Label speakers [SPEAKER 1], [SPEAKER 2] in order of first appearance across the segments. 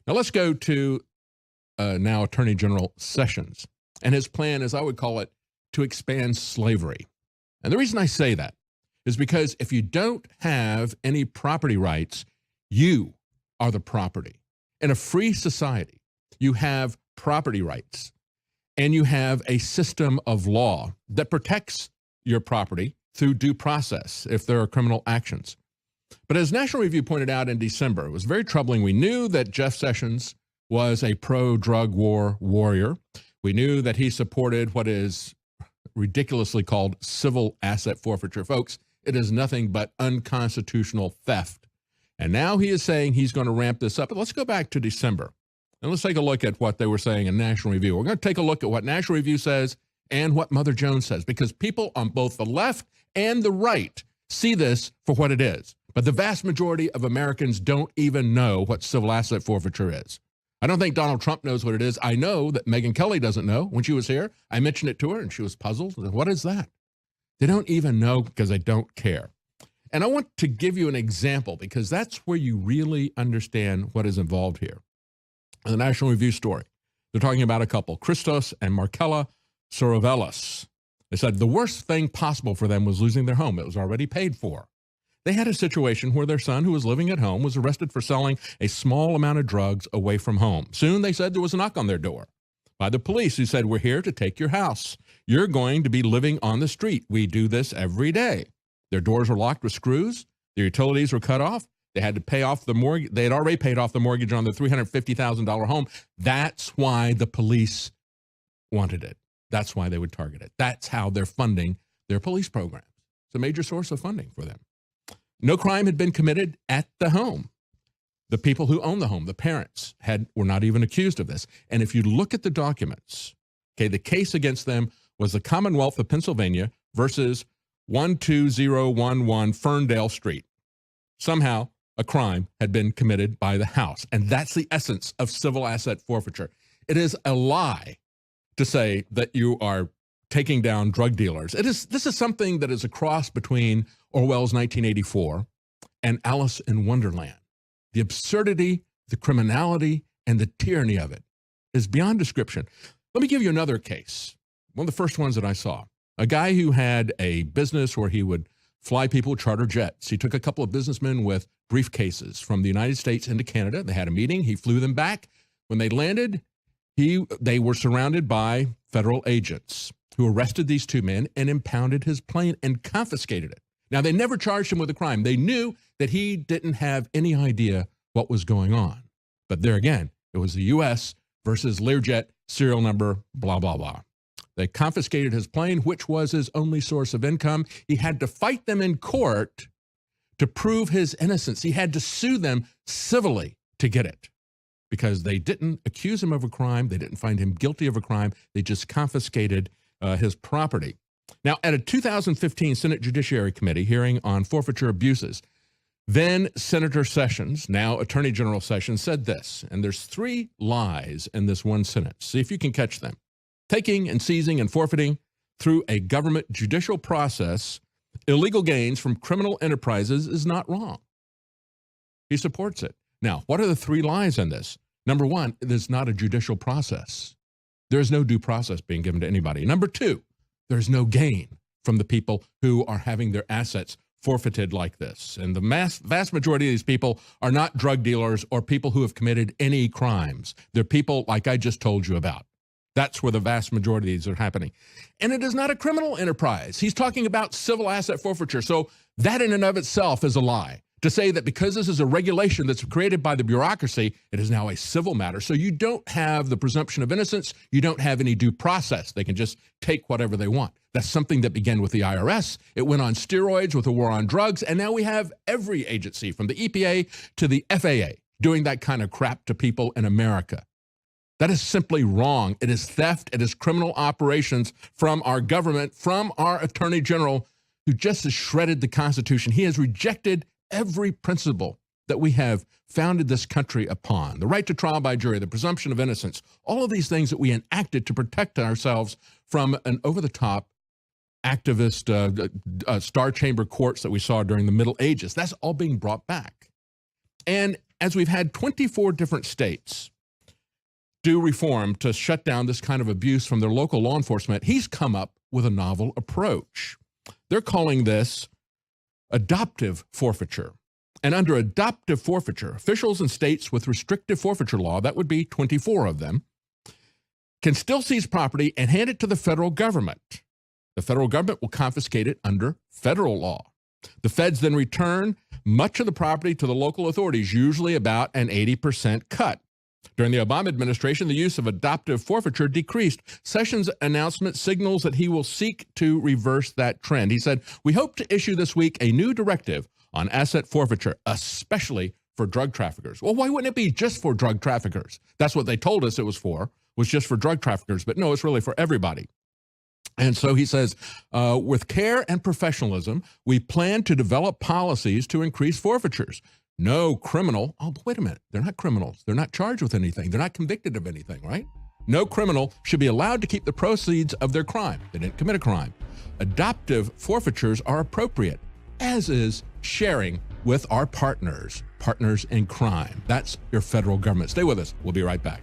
[SPEAKER 1] Now let's go to now Attorney General Sessions. And his plan, as I would call it, to expand slavery. And the reason I say that is because if you don't have any property rights, you are the property. In a free society, you have property rights and you have a system of law that protects your property through due process if there are criminal actions. But as National Review pointed out in December, it was very troubling. We knew that Jeff Sessions was a pro-drug war warrior. We knew that he supported what is ridiculously called civil asset forfeiture. Folks, it is nothing but unconstitutional theft. And now he is saying he's going to ramp this up. But let's go back to December, and let's take a look at what they were saying in National Review. We're going to take a look at what National Review says and what Mother Jones says, because people on both the left and the right see this for what it is. But the vast majority of Americans don't even know what civil asset forfeiture is. I don't think Donald Trump knows what it is. I know that Megyn Kelly doesn't know. When she was here, I mentioned it to her, and she was puzzled. What is that? They don't even know because they don't care. And I want to give you an example because that's where you really understand what is involved here. In the National Review story, they're talking about a couple, Christos and Markella Sorovelis. They said the worst thing possible for them was losing their home. It was already paid for. They had a situation where their son, who was living at home, was arrested for selling a small amount of drugs away from home. Soon, they said, there was a knock on their door by the police who said, "We're here to take your house. You're going to be living on the street. We do this every day." Their doors were locked with screws. Their utilities were cut off. They had to pay off the mortgage. They had already paid off the mortgage on the $350,000 home. That's why the police wanted it. That's why they would target it. That's how they're funding their police programs. It's a major source of funding for them. No crime had been committed at the home. The people who owned the home, the parents, were not even accused of this. And if you look at the documents, okay, the case against them was the Commonwealth of Pennsylvania versus 12011 Ferndale Street. Somehow, a crime had been committed by the house. And that's the essence of civil asset forfeiture. It is a lie to say that you are taking down drug dealers. This is something that is a cross between Orwell's 1984 and Alice in Wonderland. The absurdity, the criminality, and the tyranny of it is beyond description. Let me give you another case, one of the first ones that I saw. A guy who had a business where he would fly people charter jets. He took a couple of businessmen with briefcases from the United States into Canada. They had a meeting. He flew them back. When they landed, they were surrounded by federal agents who arrested these two men and impounded his plane and confiscated it. Now, they never charged him with a crime. They knew that he didn't have any idea what was going on. But there again, it was the U.S. versus Learjet, serial number, blah, blah, blah. They confiscated his plane, which was his only source of income. He had to fight them in court to prove his innocence. He had to sue them civilly to get it because they didn't accuse him of a crime. They didn't find him guilty of a crime. They just confiscated his property. Now, at a 2015 Senate Judiciary Committee hearing on forfeiture abuses, then Senator Sessions, now Attorney General Sessions, said this, and there's 3 lies in this one sentence. See if you can catch them. Taking and seizing and forfeiting through a government judicial process illegal gains from criminal enterprises is not wrong. He supports it. Now, what are the 3 lies in this? Number 1, there's not a judicial process. There is no due process being given to anybody. Number 2, there's no gain from the people who are having their assets forfeited like this. And the vast majority of these people are not drug dealers or people who have committed any crimes. They're people like I just told you about. That's where the vast majority of these are happening. And it is not a criminal enterprise. He's talking about civil asset forfeiture. So that in and of itself is a lie. To say that because this is a regulation that's created by the bureaucracy, it is now a civil matter. So you don't have the presumption of innocence. You don't have any due process. They can just take whatever they want. That's something that began with the IRS. It went on steroids with the war on drugs. And now we have every agency from the EPA to the FAA doing that kind of crap to people in America. That is simply wrong. It is theft. It is criminal operations from our government, from our Attorney General, who just has shredded the Constitution. He has rejected every principle that we have founded this country upon. The right to trial by jury, the presumption of innocence, all of these things that we enacted to protect ourselves from an over-the-top activist star chamber courts that we saw during the Middle Ages. That's all being brought back. And as we've had 24 different states do reform to shut down this kind of abuse from their local law enforcement, he's come up with a novel approach. They're calling this adoptive forfeiture. And under adoptive forfeiture, officials in states with restrictive forfeiture law, that would be 24 of them, can still seize property and hand it to the federal government. The federal government will confiscate it under federal law. The feds then return much of the property to the local authorities, usually about an 80% cut. During the Obama administration, the use of adoptive forfeiture decreased. Sessions' announcement signals that he will seek to reverse that trend. He said, "We hope to issue this week a new directive on asset forfeiture, especially for drug traffickers." Well, why wouldn't it be just for drug traffickers? That's what they told us it was just for drug traffickers. But no, it's really for everybody. And so he says, with care and professionalism, we plan to develop policies to increase forfeitures. No criminal, oh, wait a minute, they're not criminals. They're not charged with anything. They're not convicted of anything, right? No criminal should be allowed to keep the proceeds of their crime. They didn't commit a crime. Adoptive forfeitures are appropriate, as is sharing with our partners in crime. That's your federal government. Stay with us. We'll be right back.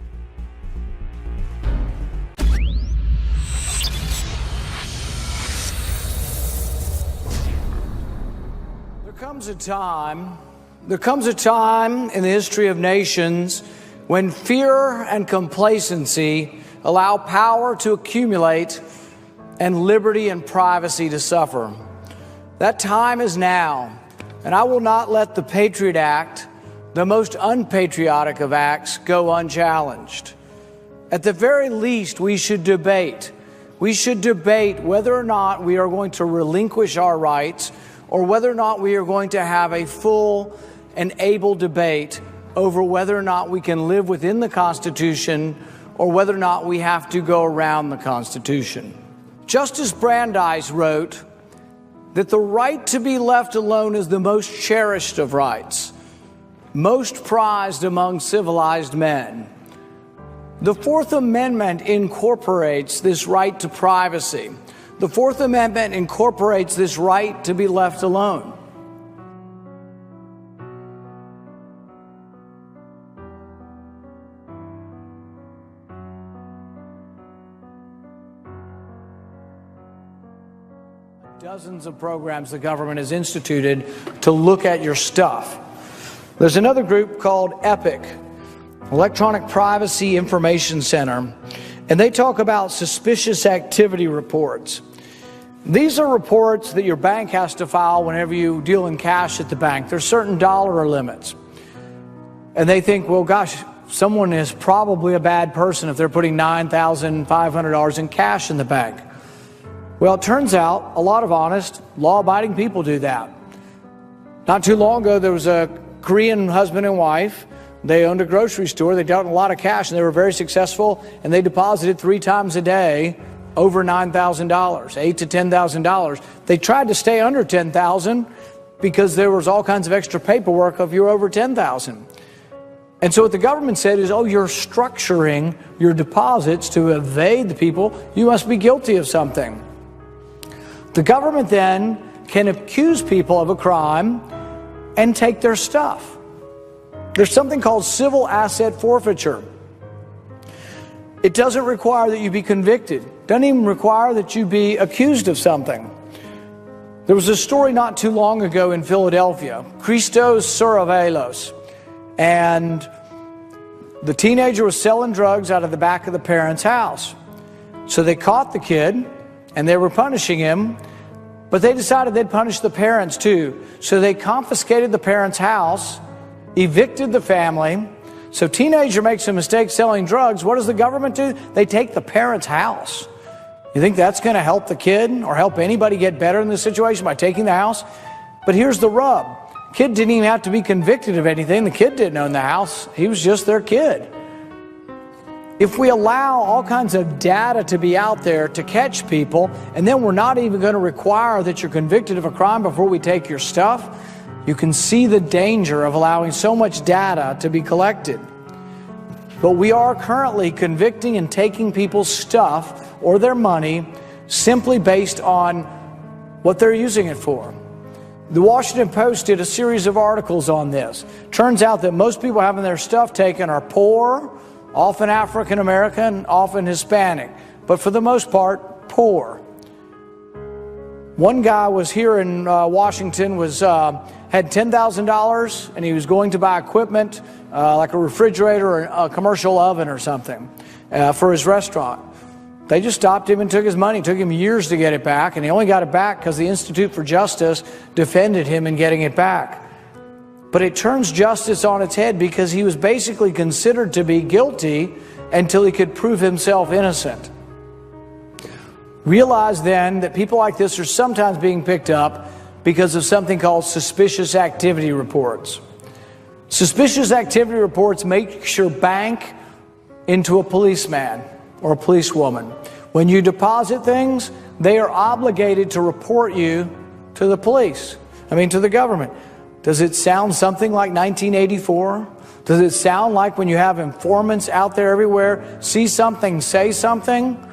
[SPEAKER 2] There comes a time in the history of nations when fear and complacency allow power to accumulate and liberty and privacy to suffer. That time is now, and I will not let the Patriot Act, the most unpatriotic of acts, go unchallenged. At the very least, we should debate. We should debate whether or not we are going to relinquish our rights, or whether or not we are going to have a full and able debate over whether or not we can live within the Constitution or whether or not we have to go around the Constitution. Justice Brandeis wrote that the right to be left alone is the most cherished of rights, most prized among civilized men. The Fourth Amendment incorporates this right to privacy. The Fourth Amendment incorporates this right to be left alone. Dozens of programs the government has instituted to look at your stuff. There's another group called EPIC, Electronic Privacy Information Center, and they talk about suspicious activity reports. These are reports that your bank has to file whenever you deal in cash at the bank. There's certain dollar limits. And they think, well, gosh, someone is probably a bad person if they're putting $9,500 in cash in the bank. Well, it turns out a lot of honest, law-abiding people do that. Not too long ago, there was a Korean husband and wife. They owned a grocery store. They dealt in a lot of cash, and they were very successful, and they deposited 3 times a day over $9,000, $8,000 to $10,000. They tried to stay under $10,000 because there was all kinds of extra paperwork if you're over $10,000. And so what the government said is, oh, you're structuring your deposits to evade the people. You must be guilty of something. The government then can accuse people of a crime and take their stuff. There's something called civil asset forfeiture. It doesn't require that you be convicted. It doesn't even require that you be accused of something. There was a story not too long ago in Philadelphia, Christos Saravelos, and the teenager was selling drugs out of the back of the parents' house. So they caught the kid, and they were punishing him, but they decided they'd punish the parents too. So they confiscated the parents' house, evicted the family. So teenager makes a mistake selling drugs. What does the government do? They take the parents' house. You think that's going to help the kid or help anybody get better in this situation by taking the house? But here's the rub. Kid didn't even have to be convicted of anything. The kid didn't own the house. He was just their kid. If we allow all kinds of data to be out there to catch people, and then we're not even going to require that you're convicted of a crime before we take your stuff, you can see the danger of allowing so much data to be collected. But we are currently convicting and taking people's stuff or their money simply based on what they're using it for. The Washington Post did a series of articles on this. Turns out that most people having their stuff taken are poor, often African American, often Hispanic, but for the most part, poor. One guy was here in Washington, had $10,000, and he was going to buy equipment like a refrigerator or a commercial oven or something for his restaurant. They just stopped him and took his money. It took him years to get it back, and he only got it back because the Institute for Justice defended him in getting it back. But it turns justice on its head because he was basically considered to be guilty until he could prove himself innocent. Realize then that people like this are sometimes being picked up because of something called suspicious activity reports. Suspicious activity reports make your bank into a policeman or a policewoman. When you deposit things, they are obligated to report you to the police, to the government. Does it sound something like 1984? Does it sound like when you have informants out there everywhere, see something, say something,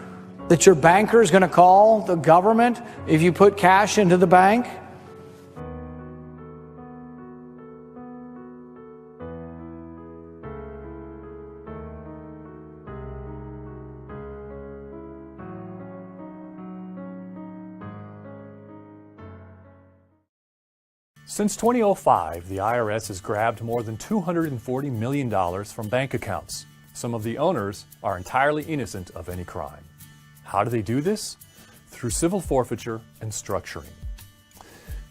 [SPEAKER 2] that your banker is going to call the government if you put cash into the bank?
[SPEAKER 3] Since 2005, the IRS has grabbed more than $240 million from bank accounts. Some of the owners are entirely innocent of any crime. How do they do this? Through civil forfeiture and structuring.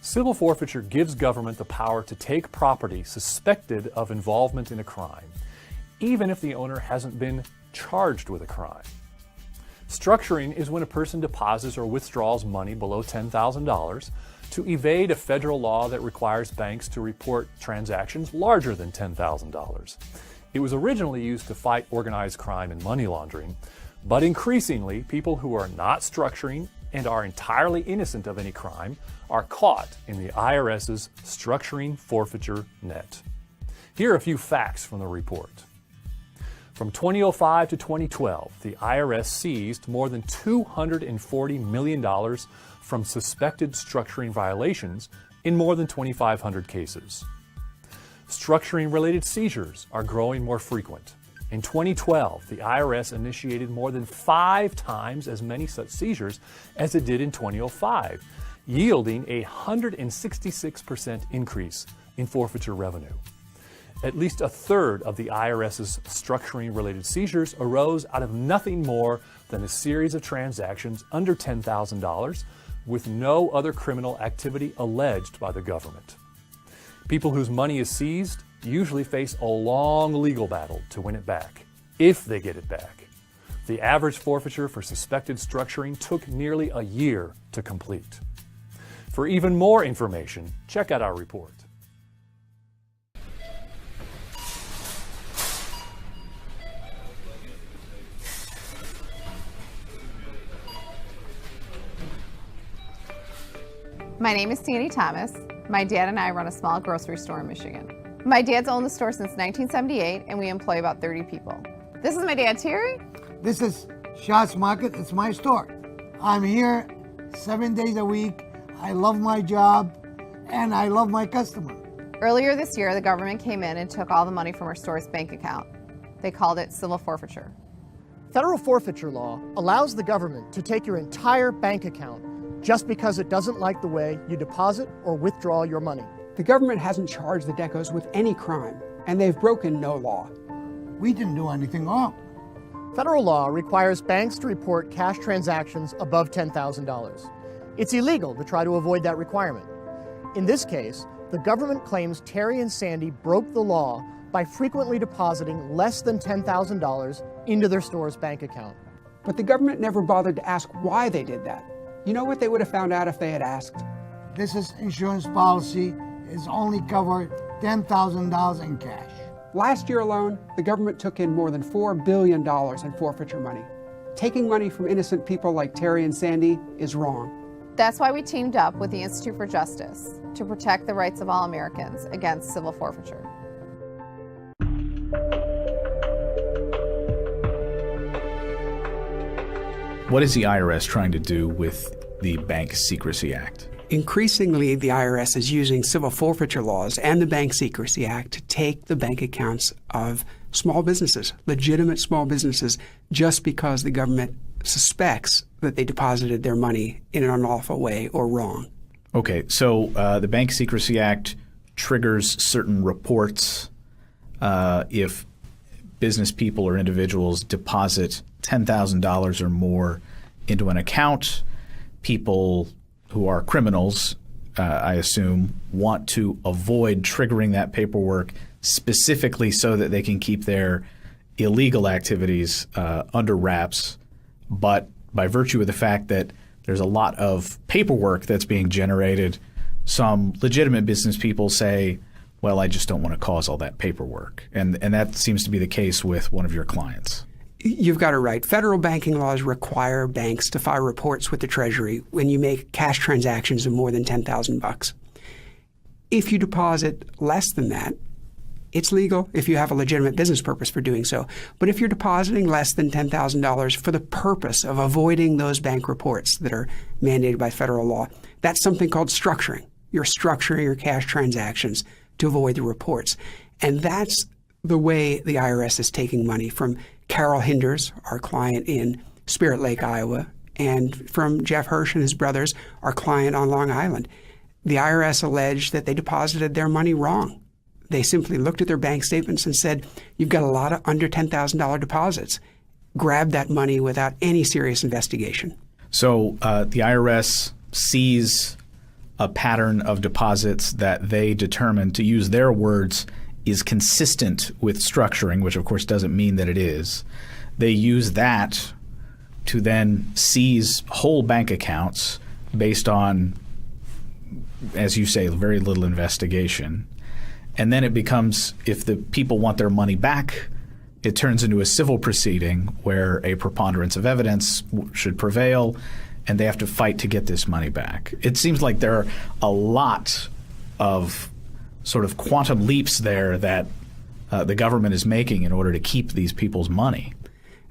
[SPEAKER 3] Civil forfeiture gives government the power to take property suspected of involvement in a crime, even if the owner hasn't been charged with a crime. Structuring is when a person deposits or withdraws money below $10,000 to evade a federal law that requires banks to report transactions larger than $10,000. It was originally used to fight organized crime and money laundering, but increasingly, people who are not structuring and are entirely innocent of any crime are caught in the IRS's structuring forfeiture net. Here are a few facts from the report. From 2005 to 2012, the IRS seized more than $240 million from suspected structuring violations in more than 2,500 cases. Structuring-related seizures are growing more frequent. In 2012, the IRS initiated more than 5 times as many such seizures as it did in 2005, yielding a 166% increase in forfeiture revenue. At least a third of the IRS's structuring-related seizures arose out of nothing more than a series of transactions under $10,000 with no other criminal activity alleged by the government. People whose money is seized usually face a long legal battle to win it back, if they get it back. The average forfeiture for suspected structuring took nearly a year to complete. For even more information, check out our report.
[SPEAKER 4] My name is Sandy Thomas. My dad and I run a small grocery store in Michigan. My dad's owned the store since 1978, and we employ about 30 people. This is my dad, Terry.
[SPEAKER 5] This is Shaw's Market. It's my store. I'm here 7 days a week. I love my job, and I love my customer.
[SPEAKER 4] Earlier this year, the government came in and took all the money from our store's bank account. They called it civil forfeiture.
[SPEAKER 6] Federal forfeiture law allows the government to take your entire bank account just because it doesn't like the way you deposit or withdraw your money.
[SPEAKER 7] The government hasn't charged the Decos with any crime, and they've broken no law.
[SPEAKER 5] We didn't do anything wrong.
[SPEAKER 6] Federal law requires banks to report cash transactions above $10,000. It's illegal to try to avoid that requirement. In this case, the government claims Terry and Sandy broke the law by frequently depositing less than $10,000 into their store's bank account.
[SPEAKER 7] But the government never bothered to ask why they did that. You know what they would have found out if they had asked?
[SPEAKER 5] This is insurance policy. It's only covered $10,000 in cash.
[SPEAKER 7] Last year alone, the government took in more than $4 billion in forfeiture money. Taking money from innocent people like Terry and Sandy is wrong.
[SPEAKER 4] That's why we teamed up with the Institute for Justice to protect the rights of all Americans against civil forfeiture.
[SPEAKER 8] What is the IRS trying to do with the Bank Secrecy Act?
[SPEAKER 7] Increasingly, the IRS is using civil forfeiture laws and the Bank Secrecy Act to take the bank accounts of small businesses, legitimate small businesses, just because the government suspects that they deposited their money in an unlawful way or wrong.
[SPEAKER 8] Okay, so the Bank Secrecy Act triggers certain reports if business people or individuals deposit $10,000 or more into an account. People who are criminals, I assume, want to avoid triggering that paperwork specifically so that they can keep their illegal activities under wraps. But by virtue of the fact that there's a lot of paperwork that's being generated, some legitimate business people say, well, I just don't want to cause all that paperwork. And that seems to be the case with one of your clients.
[SPEAKER 7] You've got it right. Federal banking laws require banks to file reports with the Treasury when you make cash transactions of more than $10,000. If you deposit less than that, it's legal if you have a legitimate business purpose for doing so. But if you're depositing less than $10,000 for the purpose of avoiding those bank reports that are mandated by federal law, that's something called structuring. You're structuring your cash transactions to avoid the reports. And that's the way the IRS is taking money from Carol Hinders, our client in Spirit Lake, Iowa, and from Jeff Hirsch and his brothers, our client on Long Island. The IRS alleged that they deposited their money wrong. They simply looked at their bank statements and said, you've got a lot of under $10,000 deposits. Grab that money without any serious investigation.
[SPEAKER 8] So the IRS sees a pattern of deposits that they determine, to use their words, is consistent with structuring, which of course doesn't mean that it is. They use that to then seize whole bank accounts based on, as you say, very little investigation. And then it becomes, if the people want their money back, it turns into a civil proceeding where a preponderance of evidence should prevail, and they have to fight to get this money back. It seems like there are a lot of sort of quantum leaps there that the government is making in order to keep these people's money.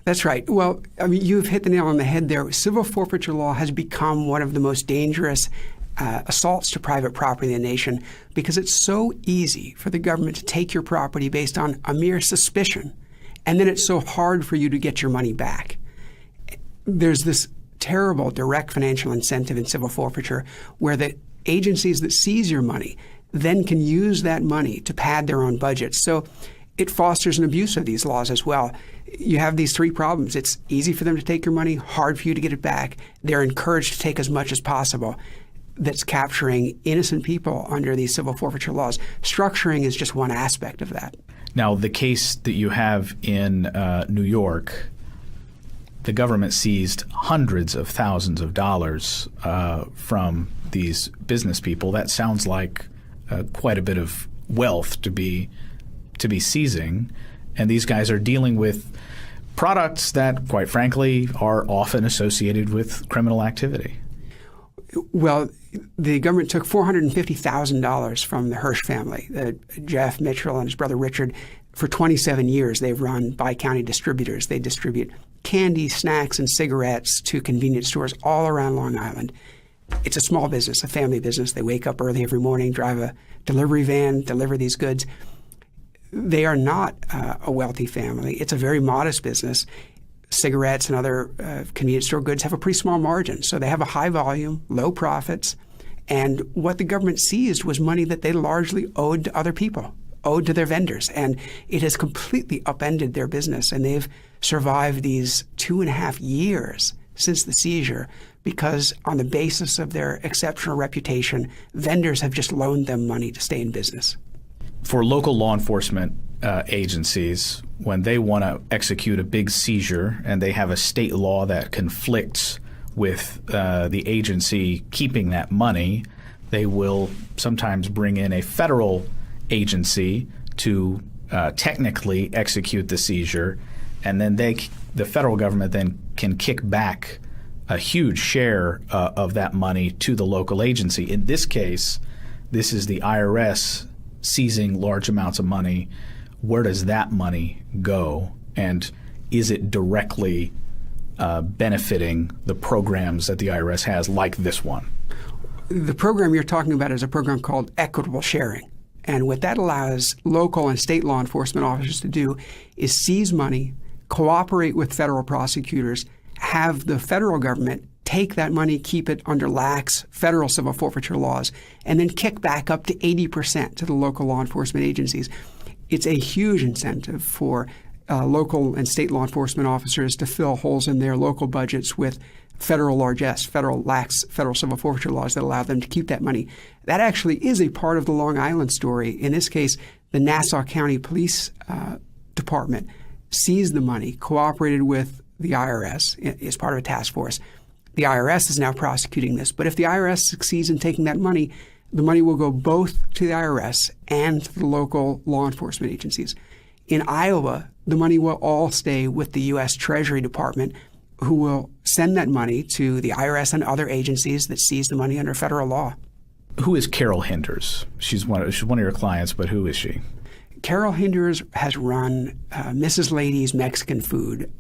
[SPEAKER 7] That's right. Well, I mean, you've hit the nail on the head there. Civil forfeiture law has become one of the most dangerous assaults to private property in the nation because it's so easy for the government to take your property based on a mere suspicion, and then it's so hard for you to get your money back. There's this terrible direct financial incentive in civil forfeiture where the agencies that seize your money then can use that money to pad their own budgets. So it fosters an abuse of these laws as well. You have these three problems. It's easy for them to take your money, hard for you to get it back. They're encouraged to take as much as possible. That's capturing innocent people under these civil forfeiture laws. Structuring is just one aspect of that.
[SPEAKER 8] Now, the case that you have in New York, the government seized hundreds of thousands of dollars from these business people. That sounds like quite a bit of wealth to be seizing, and these guys are dealing with products that, quite frankly, are often associated with criminal activity.
[SPEAKER 7] Well, the government took $450,000 from the Hirsch family. Jeff Mitchell and his brother Richard, for 27 years, they've run bi-county distributors. They distribute candy, snacks, and cigarettes to convenience stores all around Long Island. It's a small business, a family business. They wake up early every morning, drive a delivery van, deliver these goods. They are not a wealthy family. It's a very modest business. Cigarettes and other convenience store goods have a pretty small margin. So they have a high volume, low profits. And what the government seized was money that they largely owed to other people, owed to their vendors. And it has completely upended their business. And they've survived these 2.5 years since the seizure because on the basis of their exceptional reputation, vendors have just loaned them money to stay in business.
[SPEAKER 8] For local law enforcement agencies, when they want to execute a big seizure and they have a state law that conflicts with the agency keeping that money, they will sometimes bring in a federal agency to technically execute the seizure, and then the federal government then can kick back a huge share of that money to the local agency. In this case, this is the IRS seizing large amounts of money. Where does that money go? And is it directly benefiting the programs that the IRS has, like this one?
[SPEAKER 7] The program you're talking about is a program called equitable sharing. And what that allows local and state law enforcement officers to do is seize money, cooperate with federal prosecutors, have the federal government take that money, keep it under lax federal civil forfeiture laws, and then kick back up to 80% to the local law enforcement agencies. It's a huge incentive for local and state law enforcement officers to fill holes in their local budgets with federal largesse, federal lax federal civil forfeiture laws that allow them to keep that money. That actually is a part of the Long Island story. In this case, the Nassau County Police Department seized the money, cooperated with the IRS as part of a task force. The IRS is now prosecuting this. But if the IRS succeeds in taking that money, the money will go both to the IRS and to the local law enforcement agencies. In Iowa, the money will all stay with the U.S. Treasury Department, who will send that money to the IRS and other agencies that seize the money under federal law.
[SPEAKER 8] Who is Carol Hinders? She's one of your clients, but who is she?
[SPEAKER 7] Carol Hinders has run Mrs. Lady's Mexican Food,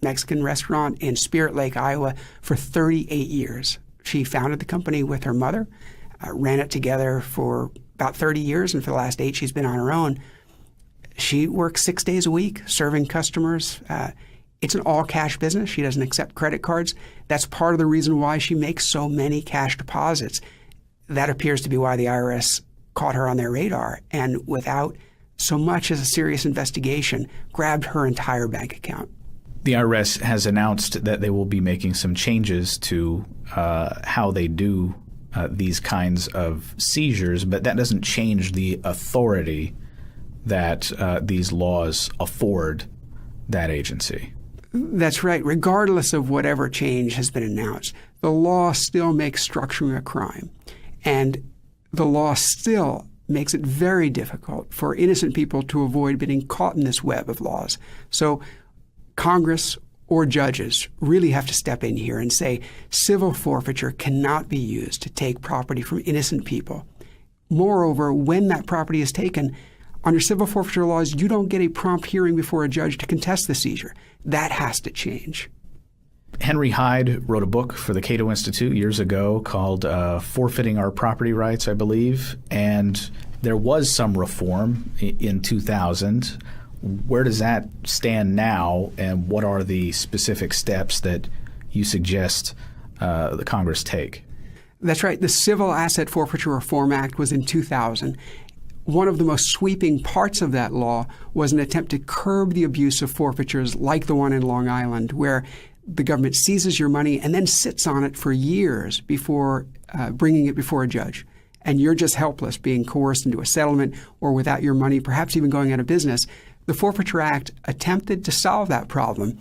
[SPEAKER 7] Mexican restaurant in Spirit Lake, Iowa, for 38 years. She founded the company with her mother, ran it together for about 30 years, and for the last 8, she's been on her own. She works 6 days a week serving customers. It's an all-cash business. She doesn't accept credit cards. That's part of the reason why she makes so many cash deposits. That appears to be why the IRS caught her on their radar, and without so much as a serious investigation, grabbed her entire bank account.
[SPEAKER 8] The IRS has announced that they will be making some changes to how they do these kinds of seizures, but that doesn't change the authority that these laws afford that agency.
[SPEAKER 7] That's right. Regardless of whatever change has been announced, the law still makes structuring a crime. And the law still makes it very difficult for innocent people to avoid getting caught in this web of laws. So Congress or judges really have to step in here and say civil forfeiture cannot be used to take property from innocent people. Moreover, when that property is taken, under civil forfeiture laws, you don't get a prompt hearing before a judge to contest the seizure. That has to change.
[SPEAKER 8] Henry Hyde wrote a book for the Cato Institute years ago called Forfeiting Our Property Rights, I believe, and there was some reform in 2000. Where does that stand now, and what are the specific steps that you suggest the Congress take?
[SPEAKER 7] That's right. The Civil Asset Forfeiture Reform Act was in 2000. One of the most sweeping parts of that law was an attempt to curb the abuse of forfeitures like the one in Long Island, where the government seizes your money and then sits on it for years before bringing it before a judge. And you're just helpless, being coerced into a settlement or without your money, perhaps even going out of business. The Forfeiture Act attempted to solve that problem.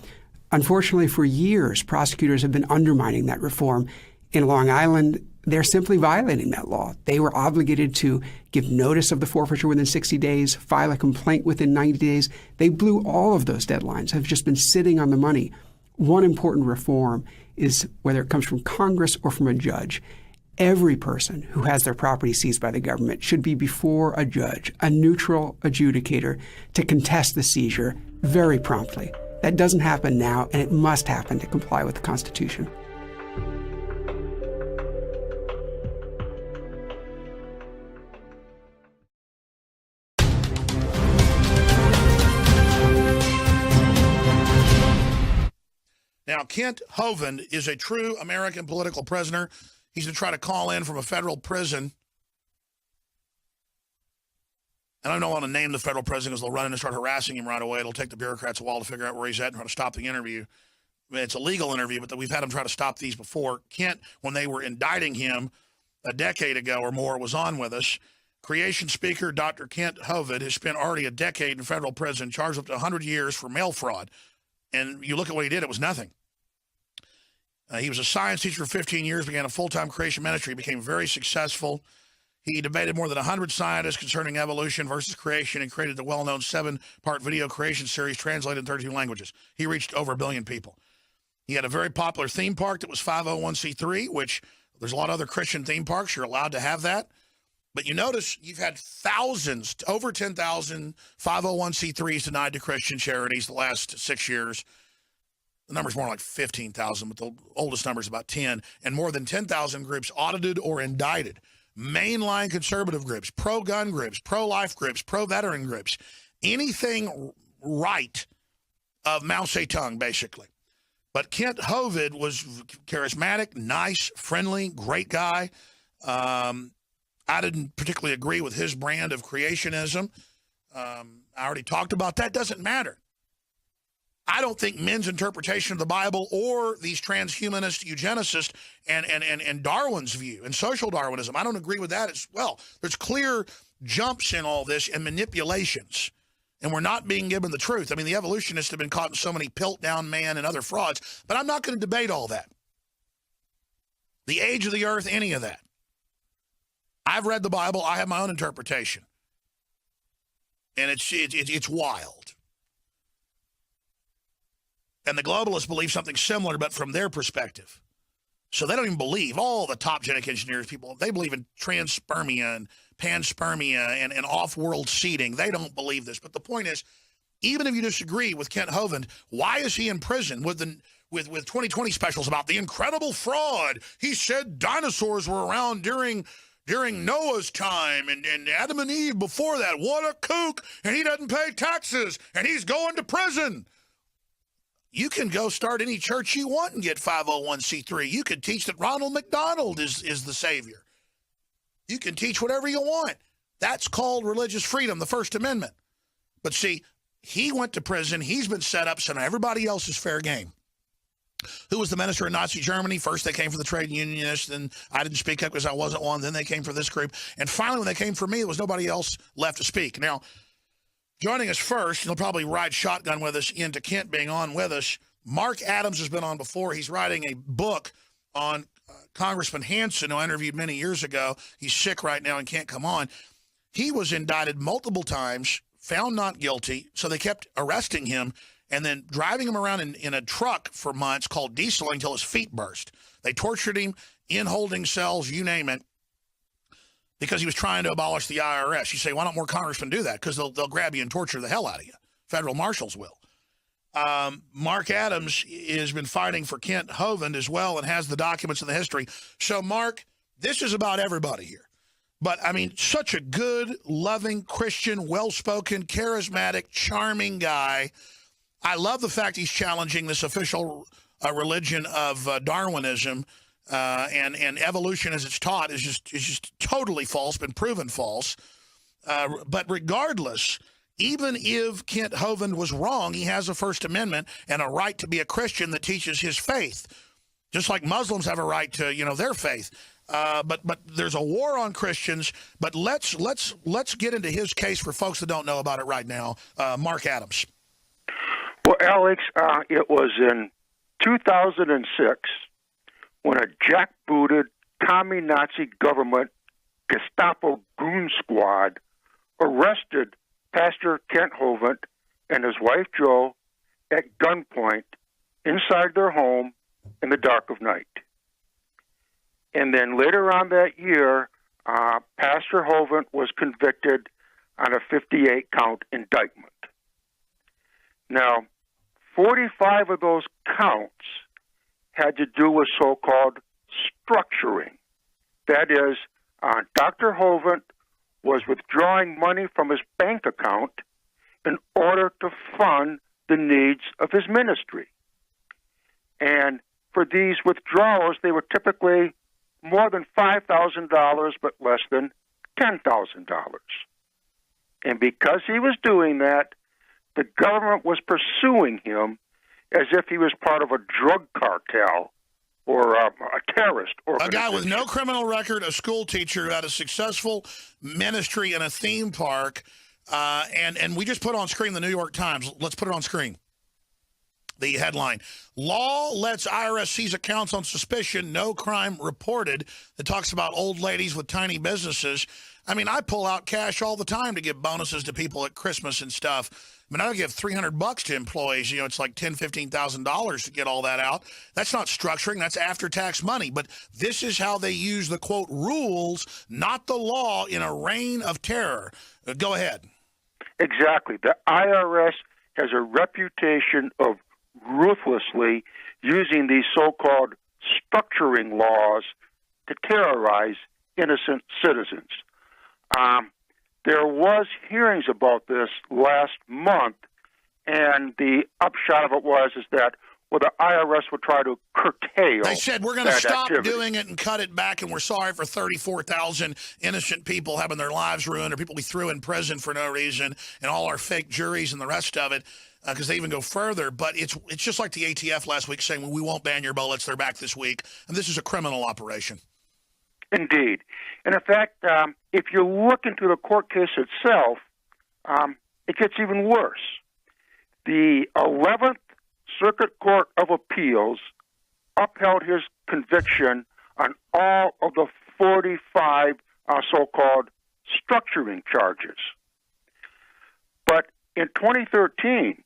[SPEAKER 7] Unfortunately, for years, prosecutors have been undermining that reform. In Long Island, they're simply violating that law. They were obligated to give notice of the forfeiture within 60 days, file a complaint within 90 days. They blew all of those deadlines, have just been sitting on the money. One important reform is, whether it comes from Congress or from a judge, every person who has their property seized by the government should be before a judge, a neutral adjudicator, to contest the seizure very promptly. That doesn't happen now, and it must happen to comply with the Constitution.
[SPEAKER 9] Now, Kent Hovind is a true American political prisoner. He's been trying to call in from a federal prison. And I don't want to name the federal prison because they'll run in and start harassing him right away. It'll take the bureaucrats a while to figure out where he's at and try to stop the interview. I mean, it's a legal interview, but we've had them try to stop these before. Kent, when they were indicting him a decade ago or more, was on with us. Creation speaker Dr. Kent Hovind has spent already a decade in federal prison, charged up to 100 years for mail fraud. And you look at what he did, it was nothing. He was a science teacher for 15 years, began a full-time creation ministry, became very successful. He debated more than 100 scientists concerning evolution versus creation and created the well-known 7-part video creation series translated in 32 languages. He reached over 1 billion people. He had a very popular theme park that was 501c3, which there's a lot of other Christian theme parks. You're allowed to have that. But you notice you've had thousands, over 10,000 501c3s denied to Christian charities the last 6 years. The number's more like 15,000, but the oldest number is about 10. And more than 10,000 groups audited or indicted. Mainline conservative groups, pro-gun groups, pro-life groups, pro-veteran groups. Anything right of Mao Zedong, basically. But Kent Hovind was charismatic, nice, friendly, great guy. I didn't particularly agree with his brand of creationism. I already talked about that. Doesn't matter. I don't think men's interpretation of the Bible or these transhumanist eugenicists and Darwin's view and social Darwinism, I don't agree with that as well. There's clear jumps in all this and manipulations, and we're not being given the truth. I mean, the evolutionists have been caught in so many Piltdown Man and other frauds, but I'm not going to debate all that. The age of the earth, any of that. I've read the Bible. I have my own interpretation, and it's wild. And the globalists believe something similar, but from their perspective. So they don't even believe. All the top genetic engineers people, they believe in transspermia and panspermia and off-world seeding. They don't believe this. But the point is, even if you disagree with Kent Hovind, why is he in prison with 2020 specials about the incredible fraud? He said dinosaurs were around during Noah's time and Adam and Eve before that. What a kook. And he doesn't pay taxes. And he's going to prison. You can go start any church you want and get 501c3. You can teach that Ronald McDonald is the savior. You can teach whatever you want. That's called religious freedom, the First Amendment. But see, he went to prison. He's been set up, so now everybody else is fair game. Who was the minister in Nazi Germany? First they came for the trade unionists, and I didn't speak up because I wasn't one. Then they came for this group. And finally, when they came for me, there was nobody else left to speak. Now, joining us first, he'll probably ride shotgun with us into Kent being on with us. Mark Adams has been on before. He's writing a book on Congressman Hansen, who I interviewed many years ago. He's sick right now and can't come on. He was indicted multiple times, found not guilty, so they kept arresting him and then driving him around in a truck for months called dieseling until his feet burst. They tortured him in holding cells, you name it, because he was trying to abolish the IRS. You say, why don't more congressmen do that? Because they'll grab you and torture the hell out of you. Federal marshals will. Mark Adams has been fighting for Kent Hovind as well and has the documents and the history. So, Mark, this is about everybody here. But, I mean, such a good, loving, Christian, well-spoken, charismatic, charming guy. I love the fact he's challenging this official religion of Darwinism. And evolution as it's taught is just totally false, been proven false. But regardless, even if Kent Hovind was wrong, he has a First Amendment and a right to be a Christian that teaches his faith, just like Muslims have a right to, their faith. But there's a war on Christians. But let's get into his case for folks that don't know about it right now. Mark Adams.
[SPEAKER 10] Well, Alex, it was in 2006. When a jackbooted commie Nazi government Gestapo goon squad arrested Pastor Kent Hovind and his wife Jo at gunpoint inside their home in the dark of night. And then later on that year, Pastor Hovind was convicted on a 58-count indictment. Now, 45 of those counts had to do with so-called structuring. That is, Dr. Hovind was withdrawing money from his bank account in order to fund the needs of his ministry. And for these withdrawals, they were typically more than $5,000, but less than $10,000. And because he was doing that, the government was pursuing him as if he was part of a drug cartel or a terrorist organization.
[SPEAKER 9] A guy with no criminal record, a school teacher who had a successful ministry in a theme park, and we just put on screen the New York Times. Let's put it on screen. The headline, Law lets IRS seize accounts on suspicion, no crime reported. It talks about old ladies with tiny businesses. I mean, I pull out cash all the time to give bonuses to people at Christmas and stuff. I mean, I give $300 to employees. It's like $10,000, $15,000 to get all that out. That's not structuring. That's after-tax money. But this is how they use the, quote, rules, not the law, in a reign of terror. Go ahead.
[SPEAKER 10] Exactly. The IRS has a reputation of ruthlessly using these so-called structuring laws to terrorize innocent citizens. There was hearings about this last month, and the upshot of it is that the IRS would try to curtail.
[SPEAKER 9] They said we're going to stop
[SPEAKER 10] activity.
[SPEAKER 9] doing it and cut it back, and we're sorry for 34,000 innocent people having their lives ruined, or people we threw in prison for no reason, and all our fake juries and the rest of it, because they even go further. But it's just like the ATF last week saying, we won't ban your bullets. They're back this week, and this is a criminal operation.
[SPEAKER 10] Indeed. And in fact, if you look into the court case itself, it gets even worse. The 11th Circuit Court of Appeals upheld his conviction on all of the 45 so-called structuring charges. But in 2013,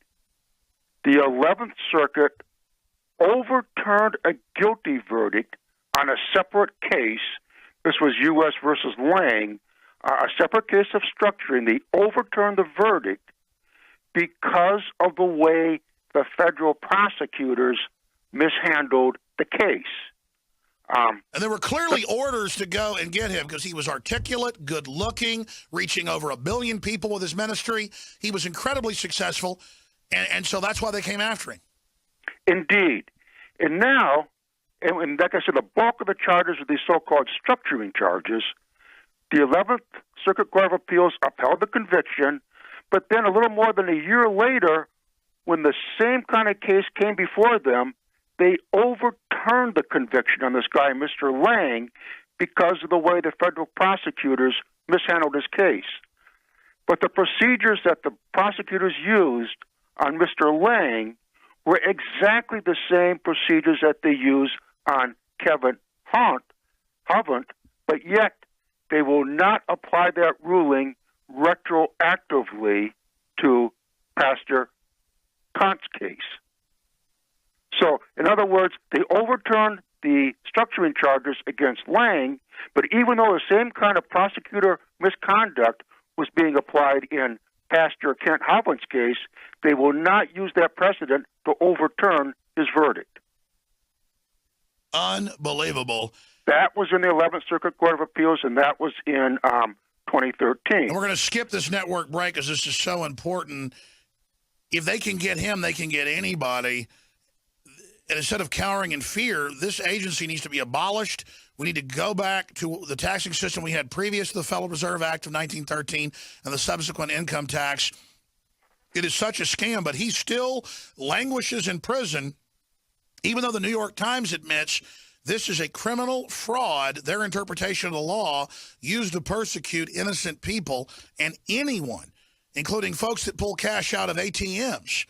[SPEAKER 10] the 11th Circuit overturned a guilty verdict on a separate case. This was U.S. versus Lang, a separate case of structuring. They overturned the verdict because of the way the federal prosecutors mishandled the case.
[SPEAKER 9] And there were clearly orders to go and get him because he was articulate, good-looking, reaching over 1 billion people with his ministry. He was incredibly successful, and so that's why they came after him.
[SPEAKER 10] Indeed. And now, and like I said, the bulk of the charges are these so-called structuring charges. The 11th Circuit Court of Appeals upheld the conviction, but then a little more than a year later, when the same kind of case came before them, they overturned the conviction on this guy, Mr. Lang, because of the way the federal prosecutors mishandled his case. But the procedures that the prosecutors used on Mr. Lang were exactly the same procedures that they used on Kevin Hovent, but yet they will not apply that ruling retroactively to Pastor Kant's case. So, in other words, they overturned the structuring charges against Lang, but even though the same kind of prosecutor misconduct was being applied in Pastor Kent Hovland's case, they will not use that precedent to overturn his verdict.
[SPEAKER 9] Unbelievable.
[SPEAKER 10] That was in the 11th Circuit Court of Appeals, and that was in 2013.
[SPEAKER 9] And we're going to skip this network break because this is so important. If they can get him, they can get anybody. And instead of cowering in fear, this agency needs to be abolished. We need to go back to the taxing system we had previous to the Federal Reserve Act of 1913 and the subsequent income tax. It is such a scam, but he still languishes in prison, even though the New York Times admits this is a criminal fraud, their interpretation of the law, used to persecute innocent people and anyone, including folks that pull cash out of ATMs.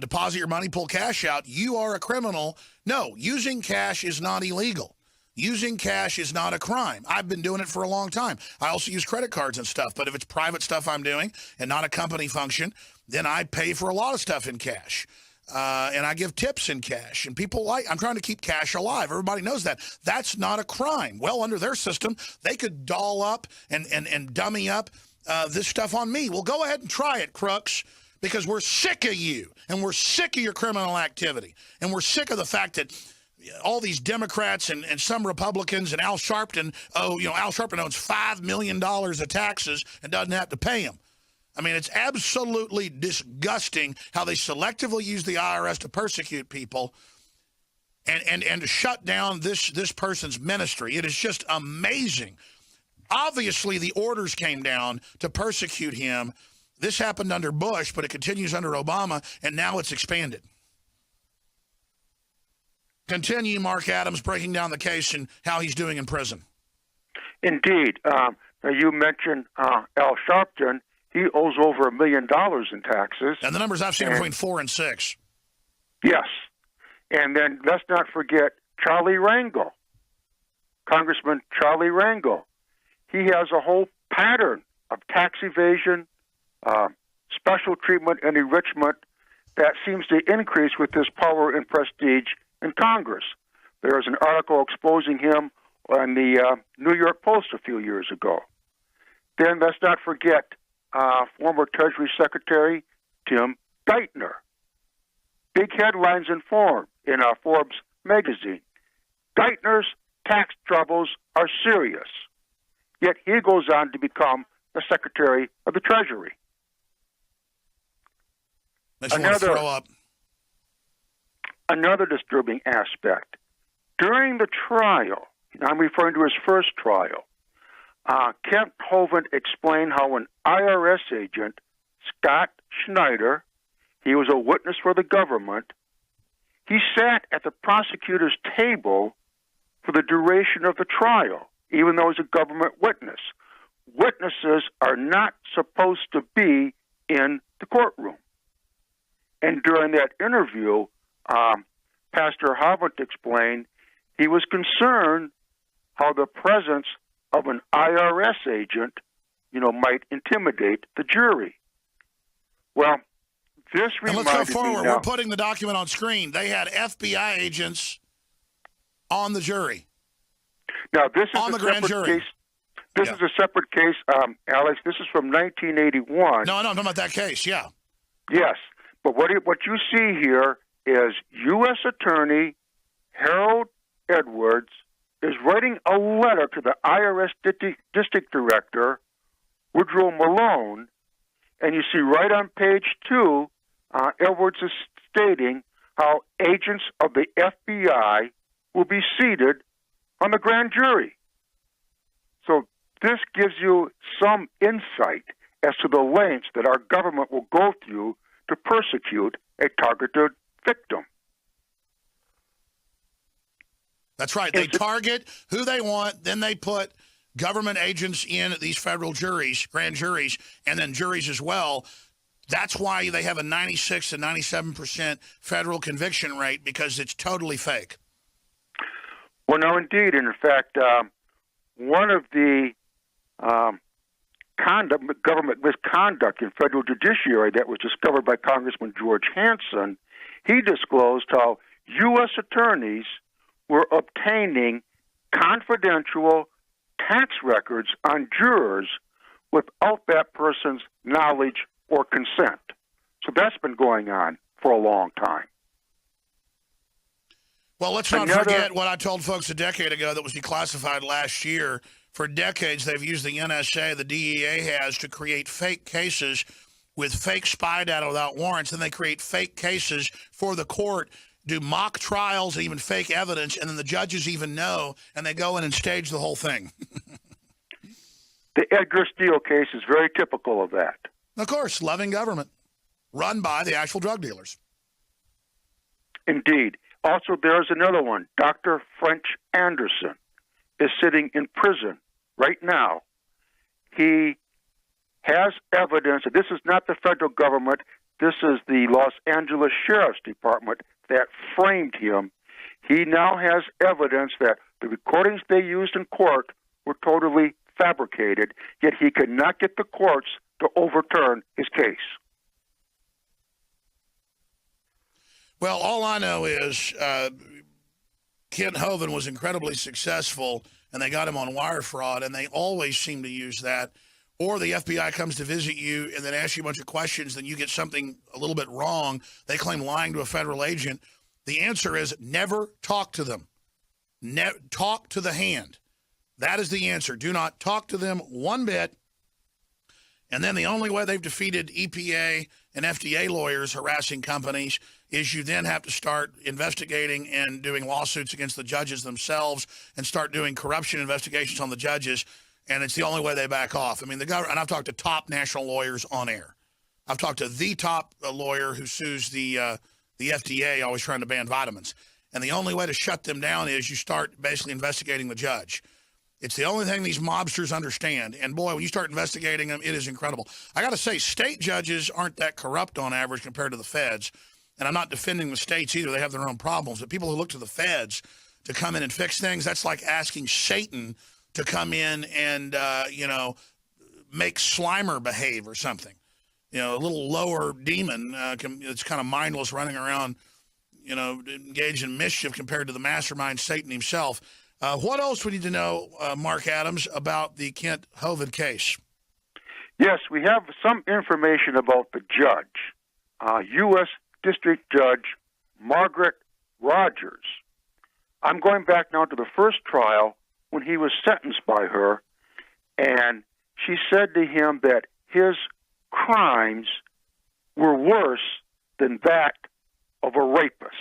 [SPEAKER 9] Deposit your money, pull cash out. You are a criminal. No, using cash is not illegal. Using cash is not a crime. I've been doing it for a long time. I also use credit cards and stuff, but if it's private stuff I'm doing and not a company function, then I pay for a lot of stuff in cash. And I give tips in cash. And people I'm trying to keep cash alive. Everybody knows that. That's not a crime. Well, under their system, they could doll up and dummy up this stuff on me. Well, go ahead and try it, crooks. Because we're sick of you, and we're sick of your criminal activity, and we're sick of the fact that all these Democrats and some Republicans and Al Sharpton, Al Sharpton owns $5 million of taxes and doesn't have to pay them. I mean, it's absolutely disgusting how they selectively use the IRS to persecute people and to shut down this person's ministry. It is just amazing. Obviously, the orders came down to persecute him. This happened under Bush, but it continues under Obama, and now it's expanded. Continue, Mark Adams, breaking down the case and how he's doing in prison.
[SPEAKER 10] Indeed. Now you mentioned Al Sharpton. He owes over $1 million in taxes.
[SPEAKER 9] And the numbers I've seen are between 4 and 6.
[SPEAKER 10] Yes. And then let's not forget Charlie Rangel, Congressman Charlie Rangel. He has a whole pattern of tax evasion, special treatment, and enrichment that seems to increase with his power and prestige in Congress. There was an article exposing him on the New York Post a few years ago. Then let's not forget former Treasury Secretary Tim Geithner. Big headlines in Forbes magazine. Geithner's tax troubles are serious. Yet he goes on to become the Secretary of the Treasury. Another disturbing aspect. During the trial, I'm referring to his first trial, Kent Hovind explained how an IRS agent, Scott Schneider, he was a witness for the government, he sat at the prosecutor's table for the duration of the trial, even though he's a government witness. Witnesses are not supposed to be in the courtroom. And during that interview, Pastor Hovind explained he was concerned how the presence of an IRS agent, might intimidate the jury. Well, this reminded me.
[SPEAKER 9] Let's go forward. We're putting the document on screen. They had FBI agents on the jury.
[SPEAKER 10] Now, this is
[SPEAKER 9] on the grand jury.
[SPEAKER 10] Case. This is a separate case, Alex. This is from 1981.
[SPEAKER 9] No, I'm talking about that case. Yeah.
[SPEAKER 10] Yes, but what you see here is U.S. Attorney Harold Edwards is writing a letter to the IRS District Director, Woodrow Malone, and you see right on page 2, Edwards is stating how agents of the FBI will be seated on the grand jury. So this gives you some insight as to the lengths that our government will go through to persecute a targeted victim.
[SPEAKER 9] That's right. They target who they want, then they put government agents in these federal juries, grand juries, and then juries as well. That's why they have a 96 to 97% federal conviction rate, because it's totally fake.
[SPEAKER 10] Well, no, indeed. And in fact, one of the government misconduct in federal judiciary that was discovered by Congressman George Hansen, he disclosed how U.S. attorneys were obtaining confidential tax records on jurors without that person's knowledge or consent. So that's been going on for a long time.
[SPEAKER 9] Well, let's not forget what I told folks a decade ago that was declassified last year. For decades, they've used the NSA, the DEA has, to create fake cases with fake spy data without warrants. And they create fake cases for the court, do mock trials, and even fake evidence, and then the judges even know, and they go in and stage the whole thing.
[SPEAKER 10] The Edgar Steele case is very typical of that.
[SPEAKER 9] Of course, loving government, run by the actual drug dealers.
[SPEAKER 10] Indeed. Also, there's another one. Dr. French Anderson is sitting in prison right now. He has evidence, and this is not the federal government, this is the Los Angeles Sheriff's Department that framed him. He now has evidence that the recordings they used in court were totally fabricated, yet he could not get the courts to overturn his case.
[SPEAKER 9] Well, all I know is Kent Hovind was incredibly successful, and they got him on wire fraud, and they always seem to use that. Or the FBI comes to visit you and then asks you a bunch of questions, then you get something a little bit wrong. They claim lying to a federal agent. The answer is never talk to them. Talk to the hand. That is the answer. Do not talk to them one bit. And then the only way they've defeated EPA and FDA lawyers harassing companies is you then have to start investigating and doing lawsuits against the judges themselves and start doing corruption investigations on the judges. And it's the only way they back off. I mean, the government, and I've talked to top national lawyers on air. I've talked to the top lawyer who sues the FDA, always trying to ban vitamins. And the only way to shut them down is you start basically investigating the judge. It's the only thing these mobsters understand. And boy, when you start investigating them, it is incredible. I got to say, state judges aren't that corrupt on average compared to the feds. And I'm not defending the states either. They have their own problems. But people who look to the feds to come in and fix things, that's like asking Satan to come in and, make Slimer behave or something. A little lower demon it's kind of mindless running around, engaged in mischief compared to the mastermind Satan himself. What else we need to know, Mark Adams, about the Kent Hovind case?
[SPEAKER 10] Yes, we have some information about the judge, U.S. District Judge Margaret Rogers. I'm going back now to the first trial when he was sentenced by her, and she said to him that his crimes were worse than that of a rapist.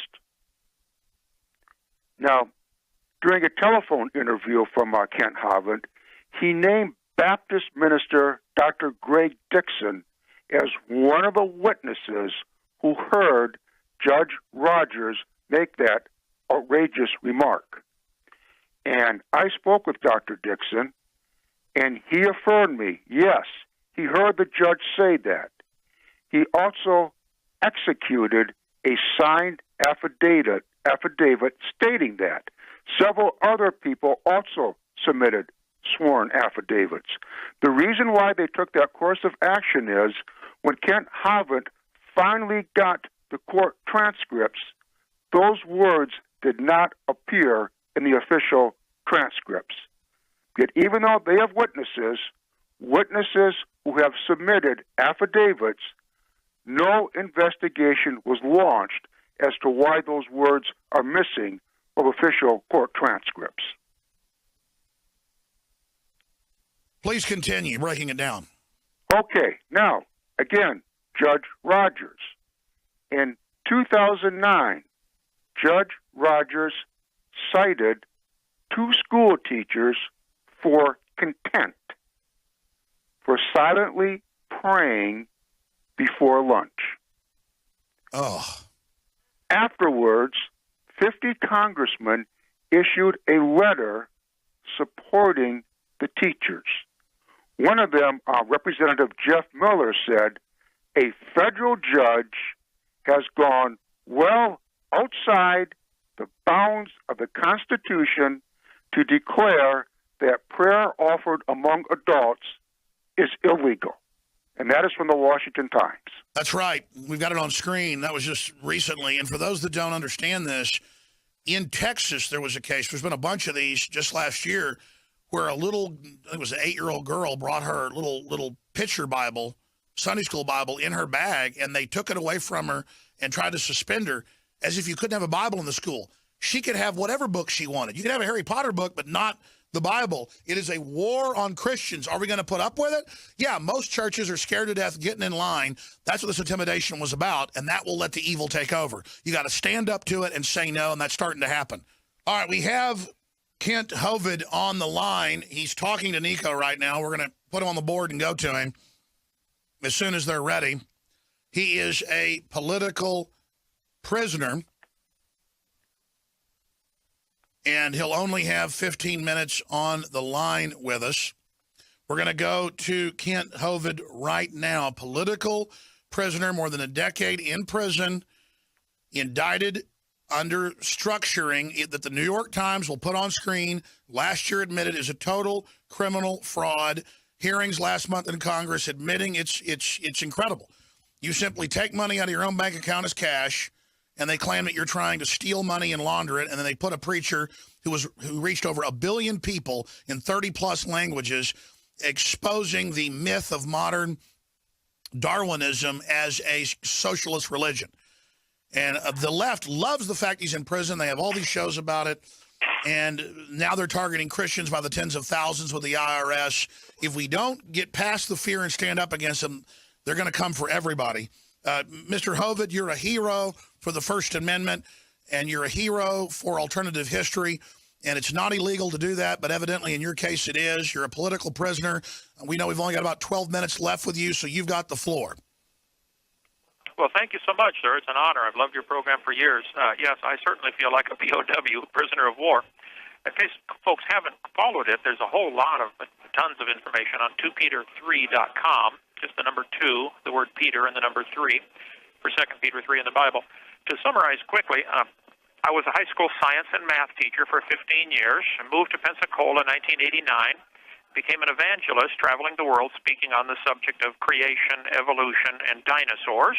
[SPEAKER 10] Now, during a telephone interview from Kent Hovind, he named Baptist minister Dr. Greg Dixon as one of the witnesses who heard Judge Rogers make that outrageous remark. And I spoke with Dr. Dixon, and he affirmed me, yes, he heard the judge say that. He also executed a signed affidavit stating that. Several other people also submitted sworn affidavits. The reason why they took that course of action is when Kent Hovind finally got the court transcripts, those words did not appear in the official transcripts. Yet even though they have witnesses who have submitted affidavits, no investigation was launched as to why those words are missing from official court transcripts.
[SPEAKER 9] Please continue breaking it down.
[SPEAKER 10] Okay, now, again, Judge Rogers. In 2009, Judge Rogers cited 2 school teachers for contempt for silently praying before lunch.
[SPEAKER 9] Oh.
[SPEAKER 10] Afterwards, 50 congressmen issued a letter supporting the teachers. One of them, Representative Jeff Miller, said, a federal judge has gone well outside the bounds of the Constitution to declare that prayer offered among adults is illegal. And that is from the Washington Times.
[SPEAKER 9] That's right. We've got it on screen. That was just recently. And for those that don't understand this, in Texas, there was a case. There's been a bunch of these just last year where I think it was an 8-year-old girl brought her little picture Bible, Sunday school Bible, in her bag, and they took it away from her and tried to suspend her as if you couldn't have a Bible in the school. She could have whatever book she wanted. You could have a Harry Potter book, but not the Bible. It is a war on Christians. Are we going to put up with it? Yeah, most churches are scared to death getting in line. That's what this intimidation was about, and that will let the evil take over. You got to stand up to it and say no, and that's starting to happen. All right, we have Kent Hovind on the line. He's talking to Nico right now. We're going to put him on the board and go to him as soon as they're ready. He is a political prisoner, and he'll only have 15 minutes on the line with us. We're going to go to Kent Hovind right now. Political prisoner, more than a decade in prison, indicted under structuring that the New York Times will put on screen. Last year admitted is a total criminal fraud. Hearings last month in Congress admitting it's incredible. You simply take money out of your own bank account as cash, and they claim that you're trying to steal money and launder it, and then they put a preacher who reached over 1 billion people in 30-plus languages, exposing the myth of modern Darwinism as a socialist religion. And the left loves the fact he's in prison. They have all these shows about it. And now they're targeting Christians by the tens of thousands with the IRS. If we don't get past the fear and stand up against them, they're going to come for everybody. Mr. Hovind, you're a hero for the First Amendment, and you're a hero for alternative history. And it's not illegal to do that, but evidently in your case it is. You're a political prisoner. We know we've only got about 12 minutes left with you, so you've got the floor.
[SPEAKER 11] Well, thank you so much, sir. It's an honor. I've loved your program for years. Yes, I certainly feel like a POW, prisoner of war. In case folks haven't followed it, there's a whole lot of tons of information on 2Peter3.com, just the number 2, the word Peter, and the number 3 for 2 Peter 3 in the Bible. To summarize quickly, I was a high school science and math teacher for 15 years. I moved to Pensacola in 1989, became an evangelist traveling the world speaking on the subject of creation, evolution, and dinosaurs.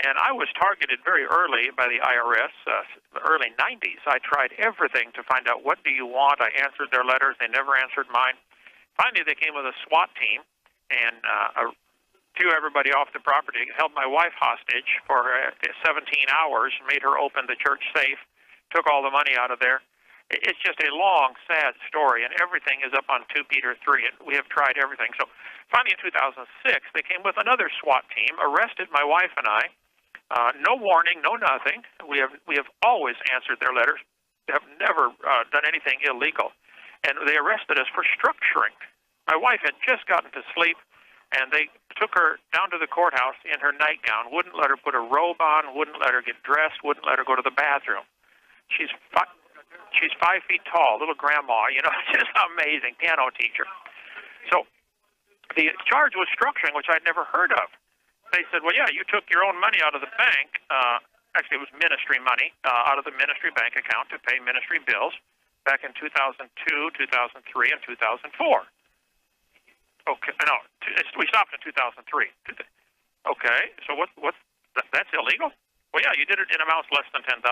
[SPEAKER 11] And I was targeted very early by the IRS, the early 90s. I tried everything to find out, what do you want? I answered their letters. They never answered mine. Finally, they came with a SWAT team and a threw everybody off the property, held my wife hostage for 17 hours, made her open the church safe, took all the money out of there. It's just a long, sad story, and everything is up on 2 Peter 3, and we have tried everything. So finally in 2006, they came with another SWAT team, arrested my wife and I. No warning, no nothing. We have always answered their letters. They have never done anything illegal. And they arrested us for structuring. My wife had just gotten to sleep, and they took her down to the courthouse in her nightgown, wouldn't let her put a robe on, wouldn't let her get dressed, wouldn't let her go to the bathroom. She's 5 feet tall, little grandma, just amazing, piano teacher. So the charge was structuring, which I'd never heard of. They said, well, yeah, you took your own money out of the bank. Actually, it was ministry money out of the ministry bank account to pay ministry bills back in 2002, 2003, and 2004. Okay, no, we stopped in 2003. Okay, so that's illegal? Well, yeah, you did it in amounts less than $10,000.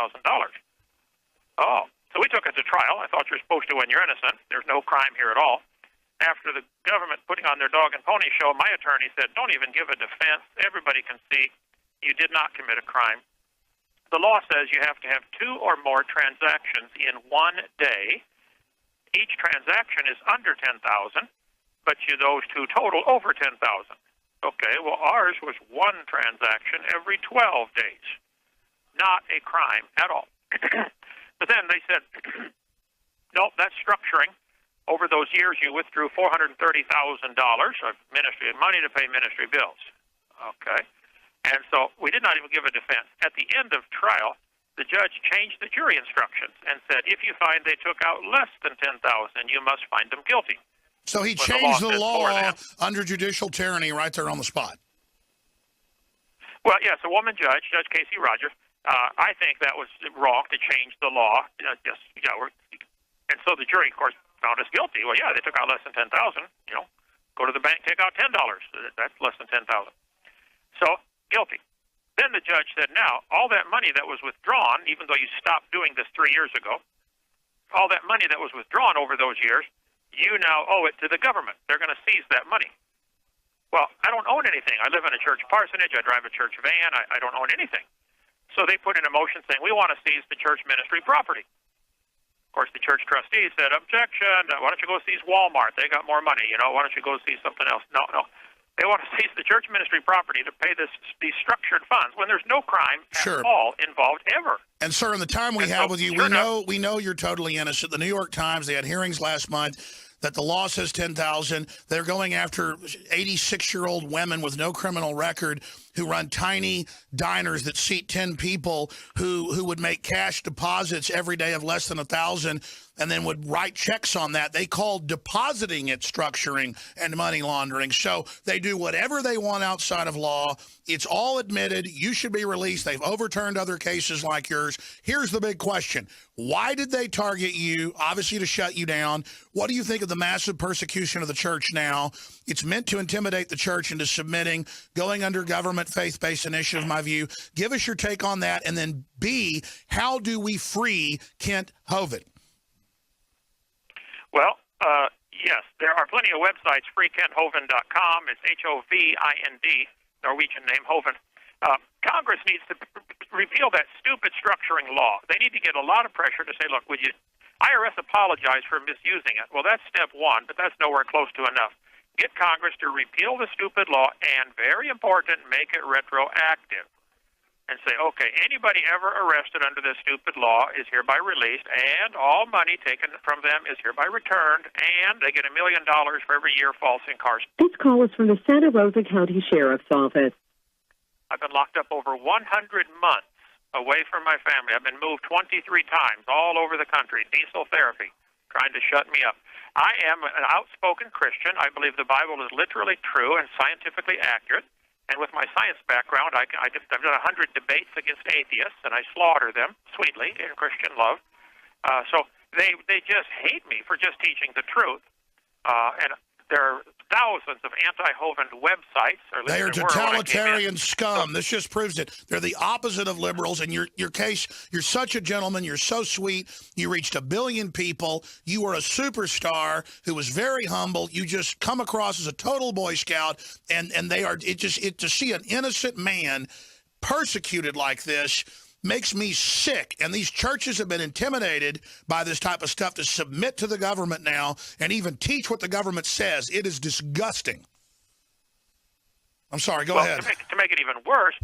[SPEAKER 11] Oh, so we took it to trial. I thought you're supposed to when you're innocent. There's no crime here at all. After the government putting on their dog and pony show, my attorney said, don't even give a defense. Everybody can see you did not commit a crime. The law says you have to have 2 or more transactions in 1 day. Each transaction is under $10,000, but those 2 total over $10,000. Okay, well, ours was 1 transaction every 12 days. Not a crime at all. But then they said, nope, that's structuring. Over those years, you withdrew $430,000 of ministry money to pay ministry bills. Okay. And so we did not even give a defense. At the end of trial, the judge changed the jury instructions and said, if you find they took out less than $10,000, you must find them guilty.
[SPEAKER 9] So he changed the law under judicial tyranny right there on the spot.
[SPEAKER 11] Well, yes, a woman judge, Judge Casey Rogers. I think that was wrong to change the law. And so the jury, of course, found us guilty. Well, yeah, they took out less than $10,000. Go to the bank, take out $10. That's less than $10,000. So guilty. Then the judge said, now all that money that was withdrawn, even though you stopped doing this 3 years ago, all that money that was withdrawn over those years, you now owe it to the government. They're going to seize that money. Well, I don't own anything. I live in a church parsonage. I drive a church van. I don't own anything. So they put in a motion saying, we want to seize the church ministry property. Of course, the church trustees said, objection. Why don't you go seize Walmart? They got more money. Why don't you go seize something else? No. They want to seize the church ministry property to pay these structured funds when there's no crime at all involved ever.
[SPEAKER 9] And, sir, in the time we have with you, we know you're totally innocent. The New York Times, they had hearings last month that the law says $10,000. They're going after 86-year-old women with no criminal record who run tiny diners that seat 10 people who would make cash deposits every day of less than $1,000 and then would write checks on that. They call depositing it structuring and money laundering. So they do whatever they want outside of law. It's all admitted. You should be released. They've overturned other cases like yours. Here's the big question. Why did they target you? Obviously to shut you down. What do you think of the massive persecution of the church now? It's meant to intimidate the church into submitting, going under government faith-based initiative, in my view. Give us your take on that. And then B, how do we free Kent Hovind?
[SPEAKER 11] Well, yes, there are plenty of websites, freekenthovind.com. It's H-O-V-I-N-D, Norwegian name, Hovind. Congress needs to repeal that stupid structuring law. They need to get a lot of pressure to say, look, would you IRS apologize for misusing it? Well, that's step one, but that's nowhere close to enough. Get Congress to repeal the stupid law and, very important, make it retroactive. And say, okay, anybody ever arrested under this stupid law is hereby released, and all money taken from them is hereby returned, and they get $1 million for every year false incarceration.
[SPEAKER 12] This call is from the Santa Rosa County Sheriff's Office.
[SPEAKER 11] I've been locked up over 100 months away from my family. I've been moved 23 times all over the country, diesel therapy, trying to shut me up. I am an outspoken Christian. I believe the Bible is literally true and scientifically accurate. And with my science background, I've done 100 debates against atheists, and I slaughter them sweetly in Christian love. So they just hate me for just teaching the truth. And There are thousands of anti-Hovind websites. Or
[SPEAKER 9] They are
[SPEAKER 11] there were when I came in.
[SPEAKER 9] totalitarian scum. This just proves it. They're the opposite of liberals. And your case, you're such a gentleman. You're so sweet. You reached 1 billion people. You were a superstar who was very humble. You just come across as a total Boy Scout. And they are, to see an innocent man persecuted like this makes me sick. And these churches have been intimidated by this type of stuff to submit to the government now and even teach what the government says. It is disgusting. I'm sorry, go ahead.
[SPEAKER 11] To make it even worse,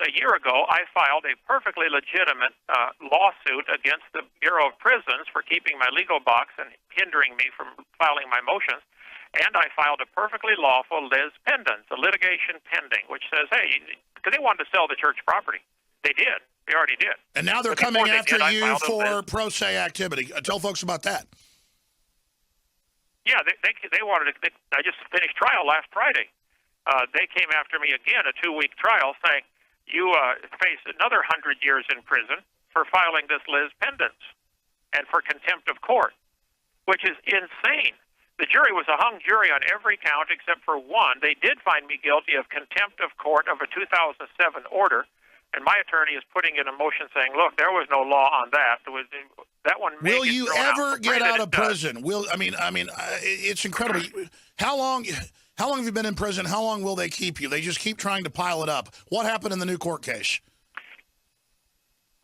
[SPEAKER 11] a year ago, I filed a perfectly legitimate lawsuit against the Bureau of Prisons for keeping my legal box and hindering me from filing my motions. And I filed a perfectly lawful lis pendens, a litigation pending, which says, hey, because they wanted to sell the church property. They did. They already did.
[SPEAKER 9] And now they're coming after you for pro se activity. Tell folks about that.
[SPEAKER 11] Yeah, they wanted to. I just finished trial last Friday. They came after me again, a 2-week trial, saying, you face another 100 years in prison for filing this lis pendens and for contempt of court, which is insane. The jury was a hung jury on every count except for one. They did find me guilty of contempt of court of a 2007 order, and my attorney is putting in a motion saying, look, there was no law on that. That one may
[SPEAKER 9] Will you ever get out of prison? It's incredible. How long have you been in prison? How long will they keep you? They just keep trying to pile it up. What happened in the new court case?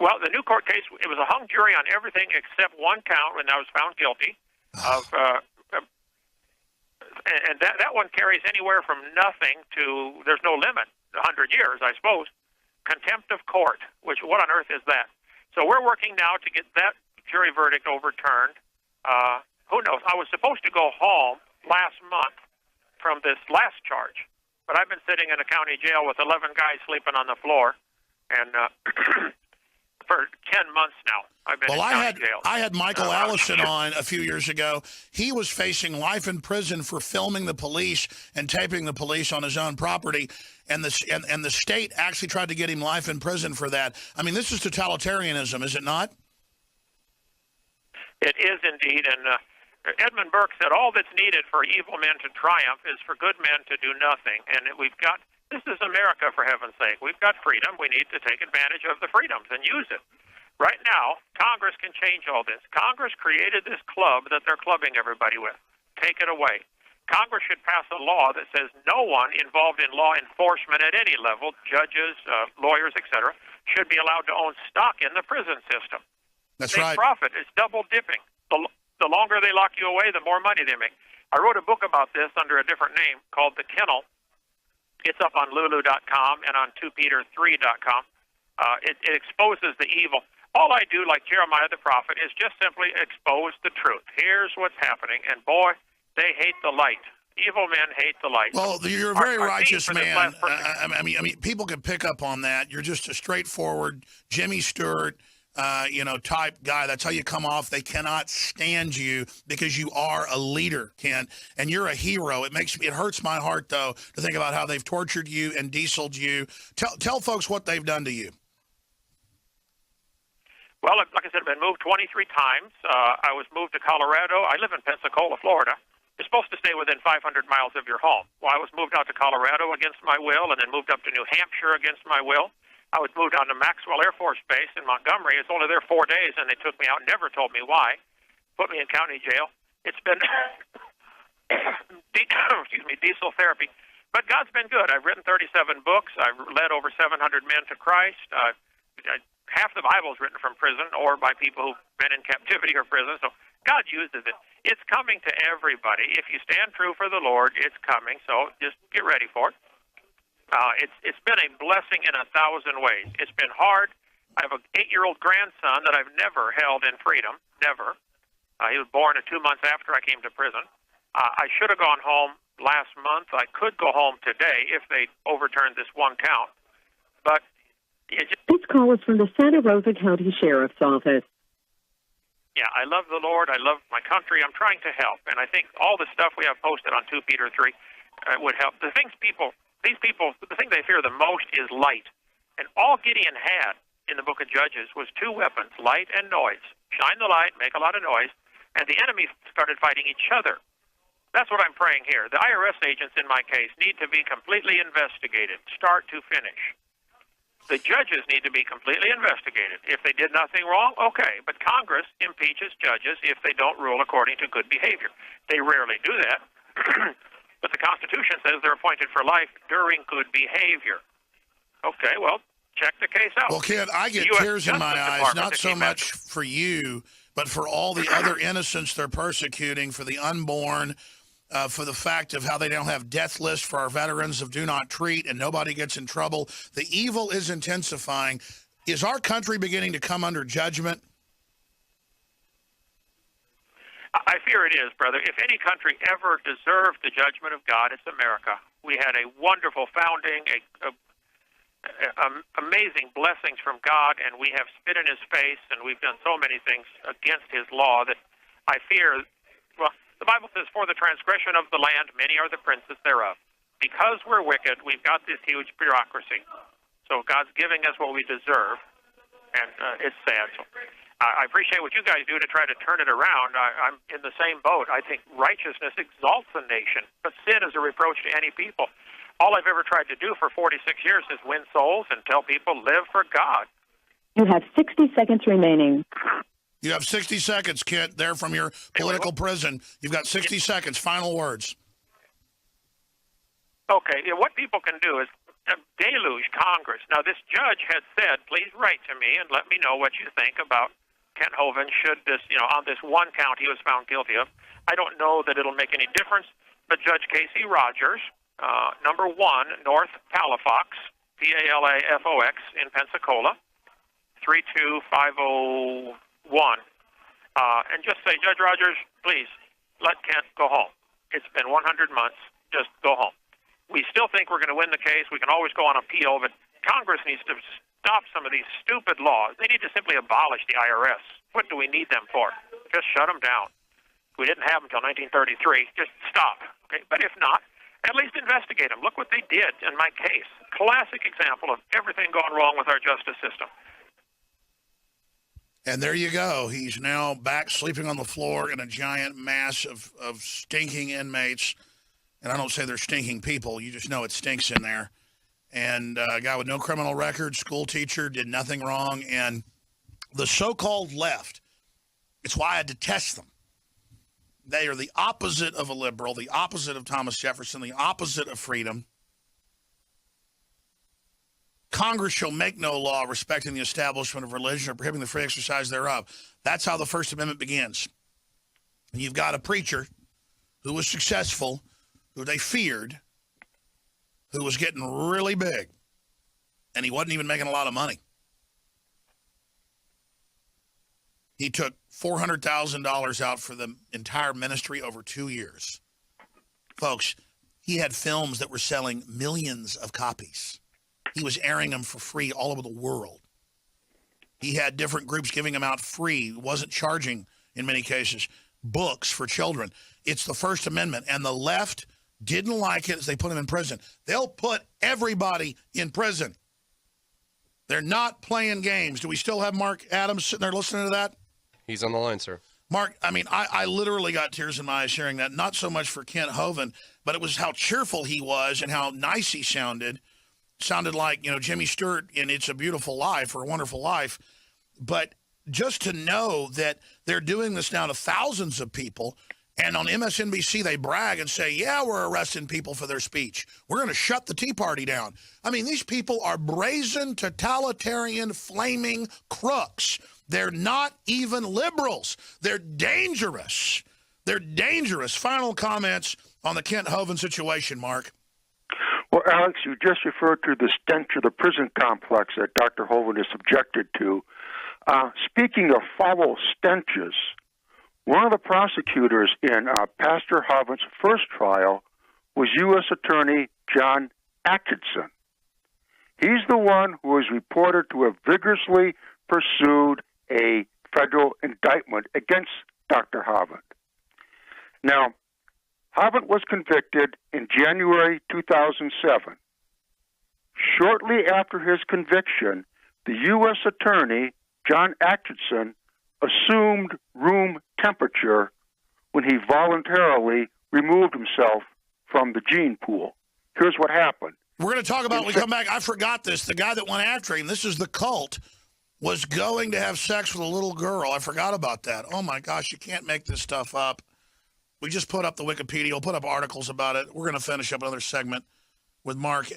[SPEAKER 11] Well, the new court case, it was a hung jury on everything except one count when I was found guilty of and that one carries anywhere from nothing to, there's no limit, 100 years, I suppose. Contempt of court, which, what on earth is that? So we're working now to get that jury verdict overturned. Who knows? I was supposed to go home last month from this last charge, but I've been sitting in a county jail with 11 guys sleeping on the floor, and for 10 months now. I've been in county jail.
[SPEAKER 9] I had Michael Allison on a few years ago. He was facing life in prison for filming the police and taping the police on his own property, and the state actually tried to get him life in prison for that. I mean, this is totalitarianism, is it not?
[SPEAKER 11] It is indeed, and Edmund Burke said all that's needed for evil men to triumph is for good men to do nothing, and this is America, for heaven's sake. We've got freedom. We need to take advantage of the freedoms and use it. Right now, Congress can change all this. Congress created this club that they're clubbing everybody with. Take it away. Congress should pass a law that says no one involved in law enforcement at any level, judges, lawyers, etc., should be allowed to own stock in the prison system.
[SPEAKER 9] That's
[SPEAKER 11] they
[SPEAKER 9] right.
[SPEAKER 11] profit. It's double dipping. The longer they lock you away, the more money they make. I wrote a book about this under a different name called The Kennel. It's up on Lulu.com and on 2Peter3.com. It exposes the evil. All I do, like Jeremiah the prophet, is just simply expose the truth. Here's what's happening, and boy, they hate the light. Evil men hate the light.
[SPEAKER 9] Well, you're a very righteous man. I mean, people can pick up on that. You're just a straightforward Jimmy Stewart, type guy. That's how you come off. They cannot stand you because you are a leader, Ken, and you're a hero. It hurts my heart though to think about how they've tortured you and dieseled you. Tell folks what they've done to you.
[SPEAKER 11] Well, like I said, I've been moved 23 times. I was moved to Colorado. I live in Pensacola, Florida. You're supposed to stay within 500 miles of your home. Well, I was moved out to Colorado against my will, and then moved up to New Hampshire against my will. I was moved out to Maxwell Air Force Base in Montgomery. I was only there 4 days, and they took me out, never told me why, put me in county jail. It's been, diesel therapy. But God's been good. I've written 37 books. I've led over 700 men to Christ. Half the Bible is written from prison or by people who've been in captivity or prison. So God uses it. It's coming to everybody. If you stand true for the Lord, it's coming. So just get ready for it. It's been a blessing in 1,000 ways. It's been hard. I have an 8-year-old grandson that I've never held in freedom. Never. He was born 2 months after I came to prison. I should have gone home last month. I could go home today if they overturned this one count. But
[SPEAKER 12] this call is from the Santa Rosa County Sheriff's Office.
[SPEAKER 11] Yeah, I love the Lord. I love my country. I'm trying to help. And I think all the stuff we have posted on 2 Peter 3 would help. The thing they fear the most is light. And all Gideon had in the book of Judges was 2 weapons, light and noise. Shine the light, make a lot of noise. And the enemy started fighting each other. That's what I'm praying here. The IRS agents in my case need to be completely investigated, start to finish. The judges need to be completely investigated. If they did nothing wrong, okay. But Congress impeaches judges if they don't rule according to good behavior. They rarely do that. But the Constitution says they're appointed for life during good behavior. Okay, well, check the case out.
[SPEAKER 9] Well, kid, I get tears in my eyes, not so much for you, but for all the other innocents they're persecuting, for the unborn, for the fact of how they don't have death lists for our veterans of do not treat and nobody gets in trouble. The evil is intensifying. Is our country beginning to come under judgment?
[SPEAKER 11] I fear it is, brother. If any country ever deserved the judgment of God, it's America. We had a wonderful founding, amazing blessings from God, and we have spit in his face, and we've done so many things against his law that I fear, well, the Bible says, for the transgression of the land, many are the princes thereof. Because we're wicked, we've got this huge bureaucracy. So God's giving us what we deserve, and it's sad. So I appreciate what you guys do to try to turn it around. I'm in the same boat. I think righteousness exalts a nation, but sin is a reproach to any people. All I've ever tried to do for 46 years is win souls and tell people live for God.
[SPEAKER 12] You have 60 seconds remaining.
[SPEAKER 9] You have 60 seconds, Kent, there from your political prison. You've got 60 seconds. Final words.
[SPEAKER 11] Okay, what people can do is deluge Congress. Now, this judge has said, please write to me and let me know what you think about Kent Hovind should this, on this one count he was found guilty of. I don't know that it'll make any difference, but Judge Casey Rogers, number 1, North Palafox, Palafox in Pensacola, 32501. And just say, Judge Rogers, please, let Kent go home. It's been 100 months. Just go home. We still think we're going to win the case. We can always go on appeal, but Congress needs to stop some of these stupid laws. They need to simply abolish the IRS. What do we need them for? Just shut them down. We didn't have them until 1933. Just stop. Okay? But if not, at least investigate them. Look what they did in my case. Classic example of everything going wrong with our justice system.
[SPEAKER 9] And there you go. He's now back sleeping on the floor in a giant mass of stinking inmates. And I don't say they're stinking people. You just know it stinks in there. And a guy with no criminal record, school teacher, did nothing wrong. And the so-called left, it's why I detest them. They are the opposite of a liberal, the opposite of Thomas Jefferson, the opposite of freedom. Congress shall make no law respecting the establishment of religion or prohibiting the free exercise thereof. That's how the First Amendment begins. And you've got a preacher who was successful, who they feared, who was getting really big, and he wasn't even making a lot of money. He took $400,000 out for the entire ministry over 2 years. Folks, he had films that were selling millions of copies. He was airing them for free all over the world. He had different groups giving them out free. He wasn't charging, in many cases, books for children. It's the First Amendment, and the left didn't like it as they put him in prison. They'll put everybody in prison. They're not playing games. Do we still have Mark Adams sitting there listening to that?
[SPEAKER 13] He's on the line, sir.
[SPEAKER 9] Mark, I mean, I literally got tears in my eyes hearing that. Not so much for Kent Hovind, but it was how cheerful he was and how nice he sounded. Sounded like, Jimmy Stewart in It's a Beautiful Life or A Wonderful Life. But just to know that they're doing this now to thousands of people, and on MSNBC they brag and say, yeah, we're arresting people for their speech. We're going to shut the Tea Party down. I mean, these people are brazen, totalitarian, flaming crooks. They're not even liberals. They're dangerous. They're dangerous. Final comments on the Kent Hovind situation, Mark.
[SPEAKER 10] Well, Alex, you just referred to the stench of the prison complex that Dr. Hovind is subjected to. Speaking of foul stenches, one of the prosecutors in Pastor Hovind's first trial was U.S. Attorney John Atchison. He's the one who is reported to have vigorously pursued a federal indictment against Dr. Hovind. Now, Hovind was convicted in January 2007. Shortly after his conviction, the U.S. Attorney, John Atchison, assumed room temperature when he voluntarily removed himself from the gene pool. Here's what happened.
[SPEAKER 9] We're going to talk about, when we come back, I forgot this. The guy that went after him, this is the cult, was going to have sex with a little girl. I forgot about that. Oh, my gosh, you can't make this stuff up. We just put up the Wikipedia. We'll put up articles about it. We're going to finish up another segment with Mark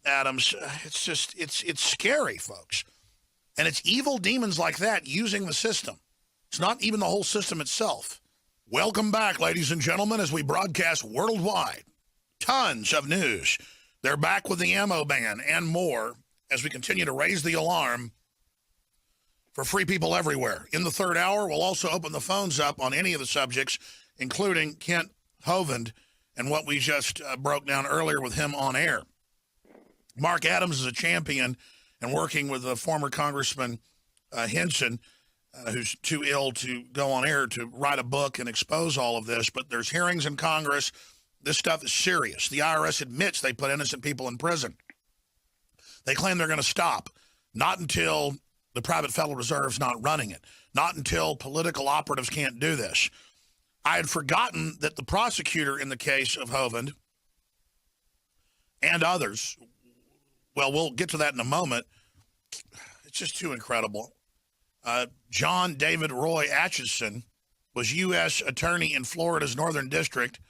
[SPEAKER 9] Adams. It's just, it's scary, folks. And it's evil demons like that using the system. It's not even the whole system itself. Welcome back, ladies and gentlemen, as we broadcast worldwide. Tons of news. They're back with the ammo ban and more as we continue to raise the alarm for free people everywhere. In the third hour, we'll also open the phones up on any of the subjects, including Kent Hovind and what we just broke down earlier with him on air. Mark Adams is a champion and working with former Congressman Henson, who's too ill to go on air, to write a book and expose all of this. But there's hearings in Congress. This stuff is serious. The IRS admits they put innocent people in prison. They claim they're going to stop. Not until the private Federal Reserve's not running it. Not until political operatives can't do this. I had forgotten that the prosecutor in the case of Hovind and others, well, we'll get to that in a moment. It's just too incredible. John David Roy Atchison was U.S. attorney in Florida's Northern District,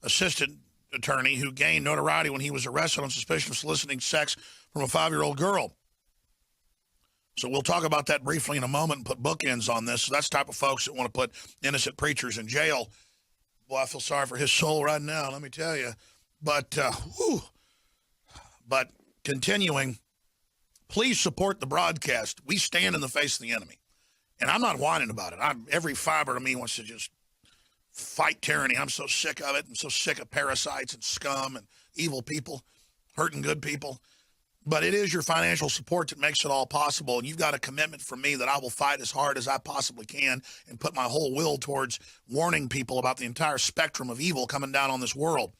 [SPEAKER 9] assistant attorney who gained notoriety when he was arrested on suspicion of soliciting sex from a 5-year-old girl. So we'll talk about that briefly in a moment and put bookends on this. So that's the type of folks that want to put innocent preachers in jail. Boy, I feel sorry for his soul right now, let me tell you. But continuing, please support the broadcast. We stand in the face of the enemy. And I'm not whining about it. Every fiber of me wants to just fight tyranny. I'm so sick of it. I'm so sick of parasites and scum and evil people hurting good people. But it is your financial support that makes it all possible. And you've got a commitment from me that I will fight as hard as I possibly can and put my whole will towards warning people about the entire spectrum of evil coming down on this world.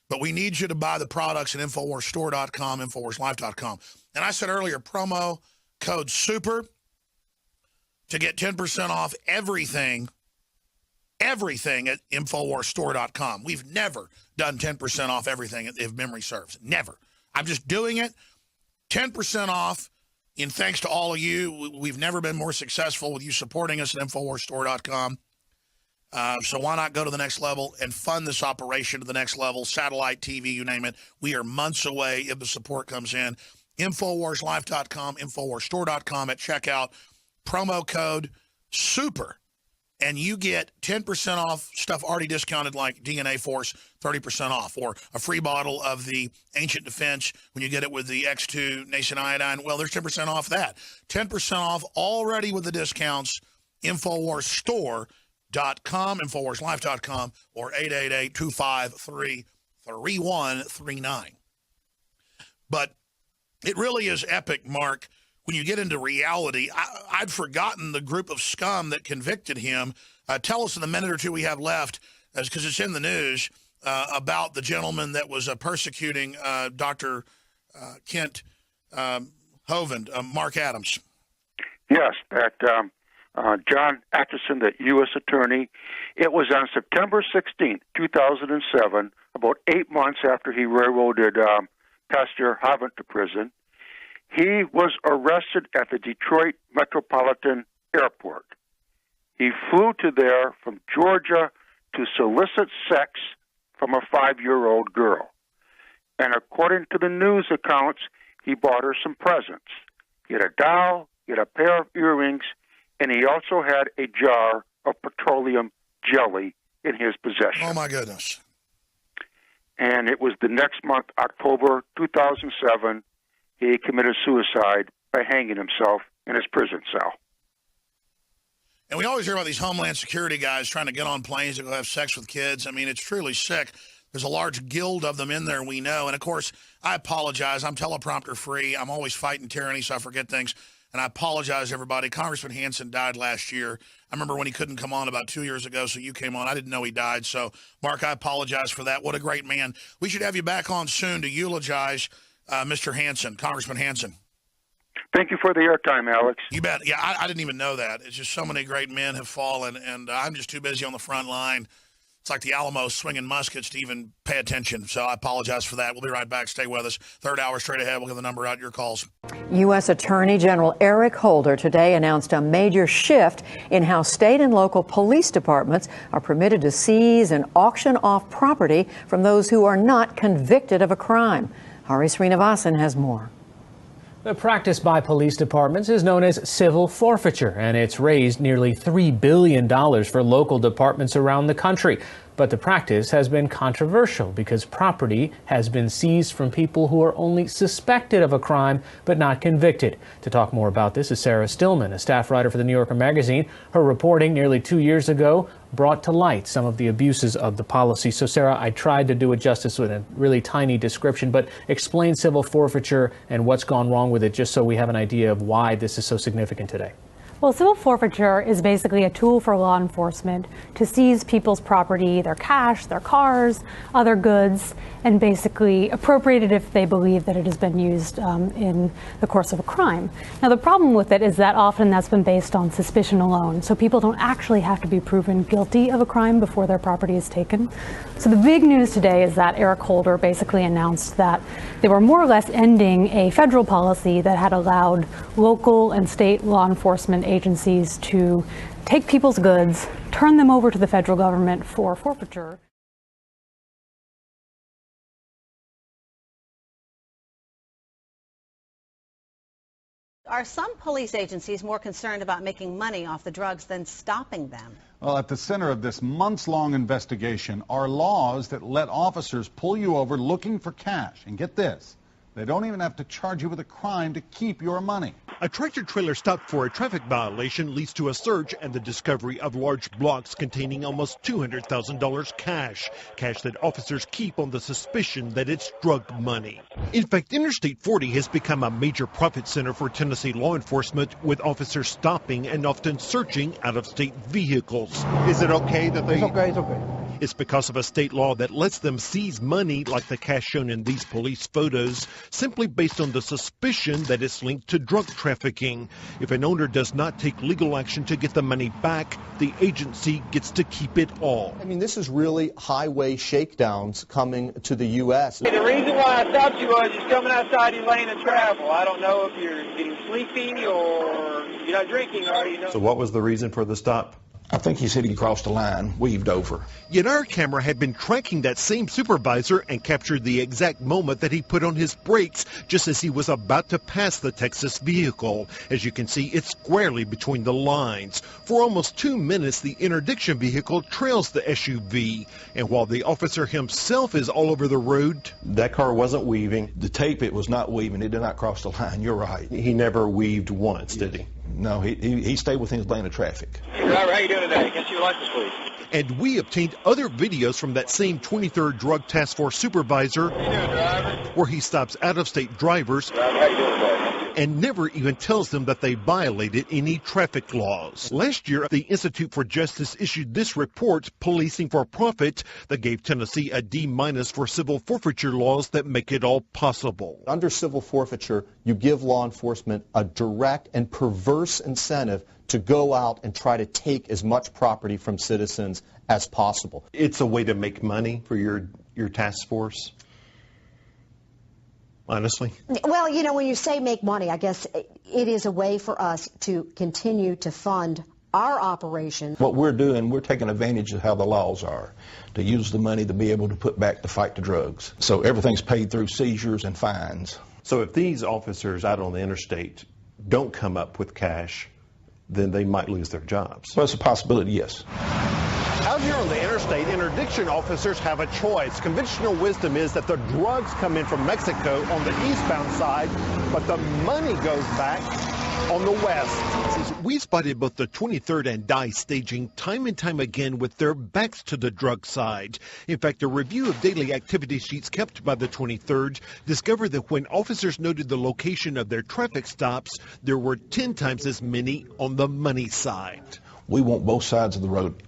[SPEAKER 9] But we need you to buy the products at InfoWarsStore.com, InfoWarsLife.com. And I said earlier, promo code SUPER to get 10% off everything at InfoWarsStore.com. We've never done 10% off everything if memory serves. Never. I'm just doing it. 10% off, and thanks to all of you. We've never been more successful with you supporting us at InfoWarsStore.com. So why not go to the next level and fund this operation to the next level? Satellite, TV, you name it. We are months away if the support comes in. InfoWarsLife.com, InfoWarsStore.com at checkout. Promo code SUPER. And you get 10% off stuff already discounted like DNA Force, 30% off, or a free bottle of the Ancient Defense when you get it with the X2 Nascent Iodine. Well, there's 10% off that. 10% off already with the discounts, InfoWarsStore.com, InfoWarsLife.com, or 888-253-3139. But it really is epic, Mark. When you get into reality, I'd forgotten the group of scum that convicted him. Tell us in the minute or two we have left, because it's in the news, about the gentleman that was persecuting Dr. Kent Hovind, Mark Adams.
[SPEAKER 10] Yes, that John Atchison, the U.S. attorney. It was on September 16th, 2007, about 8 months after he railroaded Pastor Hovind to prison. He was arrested at the Detroit Metropolitan Airport. He flew to there from Georgia to solicit sex from a 5-year-old girl. And according to the news accounts, he bought her some presents. He had a doll, he had a pair of earrings, and he also had a jar of petroleum jelly in his possession.
[SPEAKER 9] Oh, my goodness.
[SPEAKER 10] And it was the next month, October 2007, he committed suicide by hanging himself in his prison cell.
[SPEAKER 9] And we always hear about these Homeland Security guys trying to get on planes to go have sex with kids. I mean, it's truly sick. There's a large guild of them in there, we know. And, of course, I apologize. I'm teleprompter free. I'm always fighting tyranny, so I forget things. And I apologize, everybody. Congressman Hanson died last year. I remember when he couldn't come on about 2 years ago, so you came on. I didn't know he died. So, Mark, I apologize for that. What a great man. We should have you back on soon to eulogize Mr. Hanson, Congressman Hanson.
[SPEAKER 10] Thank you for the airtime, Alex.
[SPEAKER 9] You bet. Yeah, I didn't even know that. It's just so many great men have fallen, and I'm just too busy on the front line It's like the Alamo swinging muskets to even pay attention. So I apologize for that. We'll be right back. Stay with us. Third hour straight ahead. We'll get the number out, your calls.
[SPEAKER 13] U.S. Attorney General Eric Holder today announced a major shift in how state and local police departments are permitted to seize and auction off property from those who are not convicted of a crime. Hari Srinivasan has more.
[SPEAKER 14] The practice by police departments is known as civil forfeiture, and it's raised nearly $3 billion for local departments around the country. But the practice has been controversial because property has been seized from people who are only suspected of a crime but not convicted. To talk more about this is Sarah Stillman, a staff writer for the New Yorker magazine. Her reporting nearly 2 years ago brought to light some of the abuses of the policy. So, Sarah, I tried to do it justice with a really tiny description, but explain civil forfeiture and what's gone wrong with it, just so we have an idea of why this is so significant today.
[SPEAKER 15] Well, civil forfeiture is basically a tool for law enforcement to seize people's property, their cash, their cars, other goods, and basically appropriate it if they believe that it has been used in the course of a crime. Now, the problem with it is that often that's been based on suspicion alone, so people don't actually have to be proven guilty of a crime before their property is taken. So the big news today is that Eric Holder basically announced that they were more or less ending a federal policy that had allowed local and state law enforcement agencies to take people's goods, turn them over to the federal government for forfeiture.
[SPEAKER 16] Are some police agencies more concerned about making money off the drugs than stopping them?
[SPEAKER 17] Well, at the center of this months-long investigation are laws that let officers pull you over looking for cash. And get this, they don't even have to charge you with a crime to keep your money.
[SPEAKER 18] A tractor-trailer stop for a traffic violation leads to a search and the discovery of large blocks containing almost $200,000 cash that officers keep on the suspicion that it's drug money. In fact, Interstate 40 has become a major profit center for Tennessee law enforcement, with officers stopping and often searching out-of-state vehicles. Is it okay that they...
[SPEAKER 5] It's okay.
[SPEAKER 18] It's because of a state law that lets them seize money like the cash shown in these police photos, simply based on the suspicion that it's linked to drug trafficking. If an owner does not take legal action to get the money back, the agency gets to keep it all.
[SPEAKER 19] I mean, this is really highway shakedowns coming to the U.S.
[SPEAKER 20] The reason why I stopped you was you're coming outside your lane of travel. I don't know if you're getting sleepy or you're not drinking or you know.
[SPEAKER 21] So what was the reason for the stop?
[SPEAKER 22] I think he said he crossed the line, weaved over.
[SPEAKER 18] Yet our camera had been tracking that same supervisor and captured the exact moment that he put on his brakes just as he was about to pass the Texas vehicle. As you can see, it's squarely between the lines. For almost 2 minutes, the interdiction vehicle trails the SUV. And while the officer himself is all over the road...
[SPEAKER 21] That car wasn't weaving.
[SPEAKER 22] The tape, it was not weaving. It did not cross the line. You're right.
[SPEAKER 21] He never weaved once, did he?
[SPEAKER 22] No, he stayed within his lane of traffic.
[SPEAKER 20] Hey, driver, how you doing today? Get your license, please.
[SPEAKER 18] And we obtained other videos from that same 23rd Drug Task Force supervisor where he stops out-of-state drivers and never even tells them that they violated any traffic laws. Last year, the Institute for Justice issued this report, Policing for Profit, that gave Tennessee a D- for civil forfeiture laws that make it all possible.
[SPEAKER 19] Under civil forfeiture, you give law enforcement a direct and perverse incentive to go out and try to take as much property from citizens as possible.
[SPEAKER 21] It's a way to make money for your task force? Honestly?
[SPEAKER 23] Well, you know, when you say make money, I guess it is a way for us to continue to fund our operation.
[SPEAKER 22] What we're doing, we're taking advantage of how the laws are, to use the money to be able to put back to fight the drugs. So everything's paid through seizures and fines.
[SPEAKER 21] So if these officers out on the interstate don't come up with cash, then they might lose their jobs.
[SPEAKER 22] Well, it's a possibility, yes.
[SPEAKER 18] Out here on the interstate, interdiction officers have a choice. Conventional wisdom is that the drugs come in from Mexico on the eastbound side, but the money goes back on the west. We spotted both the 23rd and Dye staging time and time again with their backs to the drug side. In fact, a review of daily activity sheets kept by the 23rd discovered that when officers noted the location of their traffic stops, there were 10 times as many on the money side.
[SPEAKER 22] We want both sides of the road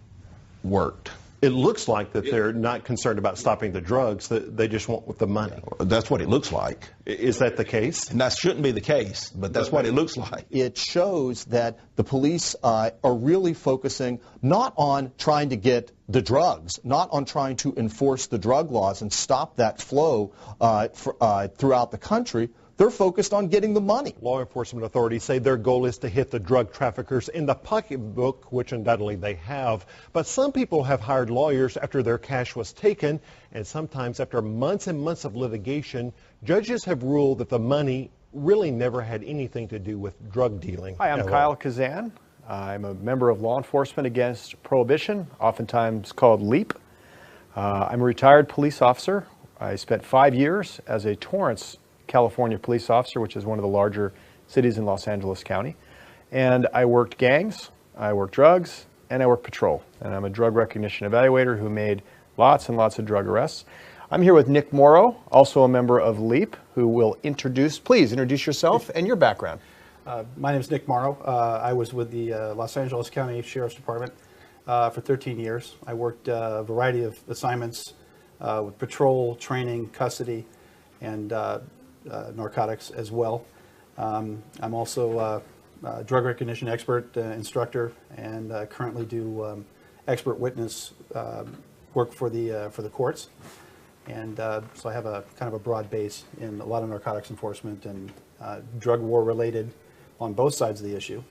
[SPEAKER 22] worked.
[SPEAKER 21] It looks like that they're not concerned about stopping the drugs, that they just want the money.
[SPEAKER 22] That's what it looks like.
[SPEAKER 21] Is that the case?
[SPEAKER 22] And that shouldn't be the case, but that's what it looks like.
[SPEAKER 19] It shows that the police are really focusing not on trying to get the drugs, not on trying to enforce the drug laws and stop that flow throughout the country. They're focused on getting the money.
[SPEAKER 18] Law enforcement authorities say their goal is to hit the drug traffickers in the pocketbook, which undoubtedly they have. But some people have hired lawyers after their cash was taken, and sometimes after months and months of litigation, judges have ruled that the money really never had anything to do with drug dealing.
[SPEAKER 1] Hi, I'm Kyle Kazan. I'm a member of Law Enforcement Against Prohibition, oftentimes called LEAP. I'm a retired police officer. I spent 5 years as a Torrance, California police officer, which is one of the larger cities in Los Angeles County. And I worked gangs, I worked drugs, and I worked patrol. And I'm a drug recognition evaluator who made lots and lots of drug arrests. I'm here with Nick Morrow, also a member of LEAP, who will please introduce yourself and your background.
[SPEAKER 2] My name is Nick Morrow. I was with the Los Angeles County Sheriff's Department for 13 years. I worked a variety of assignments with patrol, training, custody, and narcotics as well. I'm also a drug recognition expert, instructor, and currently do expert witness work for the courts. And so I have a kind of a broad base in a lot of narcotics enforcement and drug war related on both sides of the issue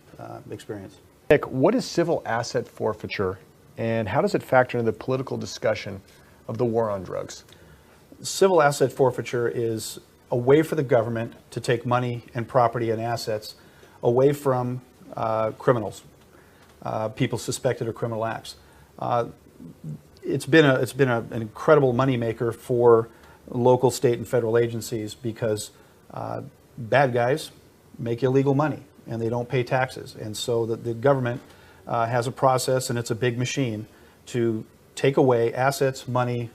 [SPEAKER 2] experience.
[SPEAKER 1] Nick, what is civil asset forfeiture, and how does it factor into the political discussion of the war on drugs?
[SPEAKER 2] Civil asset forfeiture is a way for the government to take money and property and assets away from criminals, people suspected of criminal acts. It's been an incredible moneymaker for local, state, and federal agencies because bad guys make illegal money and they don't pay taxes. And so the government has a process, and it's a big machine, to take away assets, money,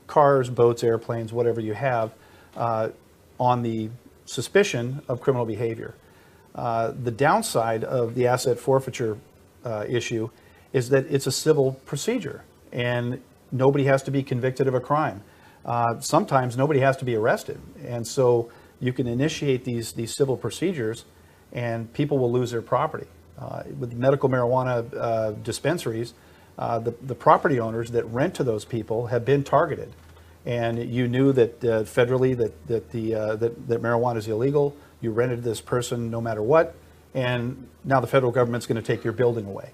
[SPEAKER 2] cars, boats, airplanes, whatever you have, on the suspicion of criminal behavior. The downside of the asset forfeiture issue is that it's a civil procedure and nobody has to be convicted of a crime. Sometimes nobody has to be arrested. And so you can initiate these civil procedures and people will lose their property. With medical marijuana dispensaries, the property owners that rent to those people have been targeted. And you knew that federally that marijuana is illegal. You rented this person no matter what, and now the federal government's going to take your building away.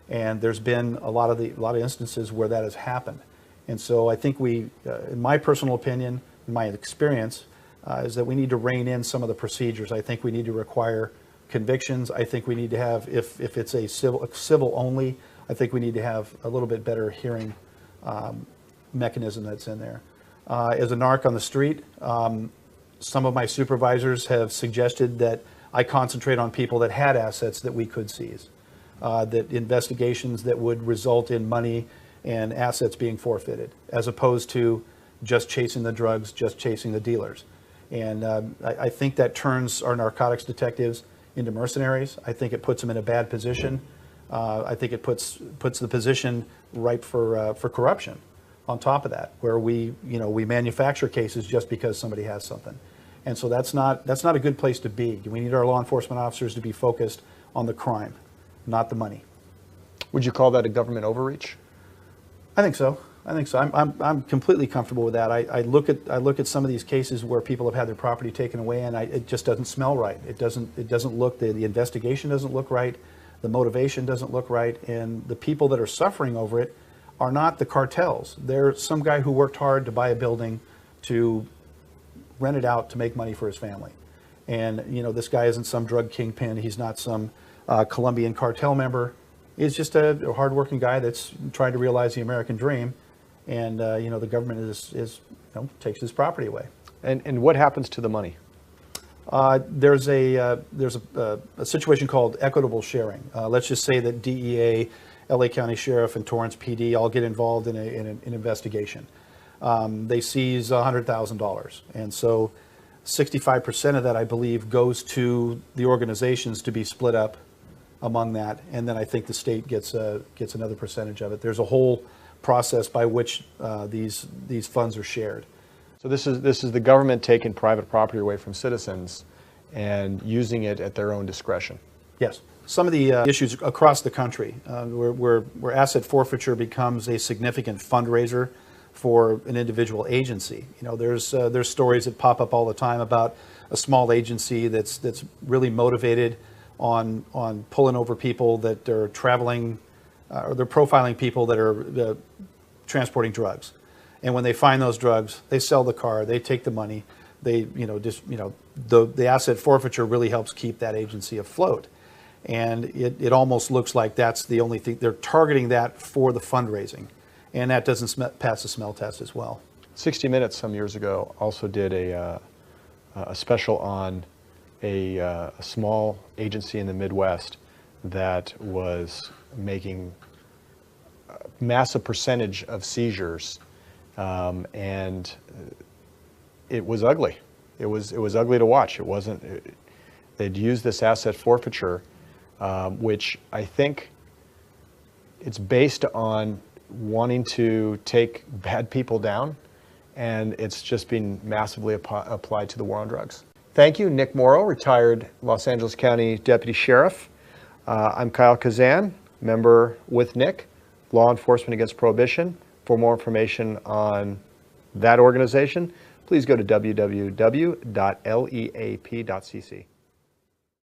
[SPEAKER 2] And there's been a lot of instances where that has happened. And so I think we, in my personal opinion, in my experience, is that we need to rein in some of the procedures. I think we need to require convictions. I think we need to have, if it's a civil only, I think we need to have a little bit better hearing mechanism that's in there. As a narc on the street, some of my supervisors have suggested that I concentrate on people that had assets that we could seize, that investigations that would result in money and assets being forfeited, as opposed to just chasing the drugs, just chasing the dealers. And I think that turns our narcotics detectives into mercenaries. I think it puts them in a bad position. I think it puts the position ripe for corruption. On top of that, where we manufacture cases just because somebody has something. And so that's not a good place to be. We need our law enforcement officers to be focused on the crime, not the money.
[SPEAKER 1] Would you call that a government overreach?
[SPEAKER 2] I think so. I'm completely comfortable with that. I look at some of these cases where people have had their property taken away, and it just doesn't smell right. It doesn't look, the investigation doesn't look right, the motivation doesn't look right, and the people that are suffering over it are not the cartels. They're some guy who worked hard to buy a building to rent it out to make money for his family. And this guy isn't some drug kingpin. He's not some Colombian cartel member. He's just a hardworking guy that's trying to realize the American dream. And the government takes his property away.
[SPEAKER 1] And what happens to the money?
[SPEAKER 2] There's a situation called equitable sharing. Let's just say that DEA, LA County Sheriff, and Torrance PD all get involved in an investigation. They seize $100,000, and so 65% of that, I believe, goes to the organizations to be split up among that, and then I think the state gets another percentage of it. There's a whole process by which these funds are shared.
[SPEAKER 1] So this is the government taking private property away from citizens and using it at their own discretion.
[SPEAKER 2] Yes. Some of the issues across the country where asset forfeiture becomes a significant fundraiser for an individual agency. You know, there's stories that pop up all the time about a small agency that's really motivated on pulling over people that are traveling, or they're profiling people that are transporting drugs. And when they find those drugs, they sell the car, they take the money. The asset forfeiture really helps keep that agency afloat. And it almost looks like that's the only thing. They're targeting that for the fundraising. And that doesn't pass the smell test as well.
[SPEAKER 1] 60 Minutes some years ago also did a special on a small agency in the Midwest that was making a massive percentage of seizures, and it was ugly. It was ugly to watch. It wasn't. They'd used this asset forfeiture, which I think it's based on wanting to take bad people down, and it's just been massively applied to the war on drugs. Thank you, Nick Morrow, retired Los Angeles County Deputy Sheriff. I'm Kyle Kazan, member with Nick, Law Enforcement Against Prohibition. For more information on that organization, please go to www.leap.cc.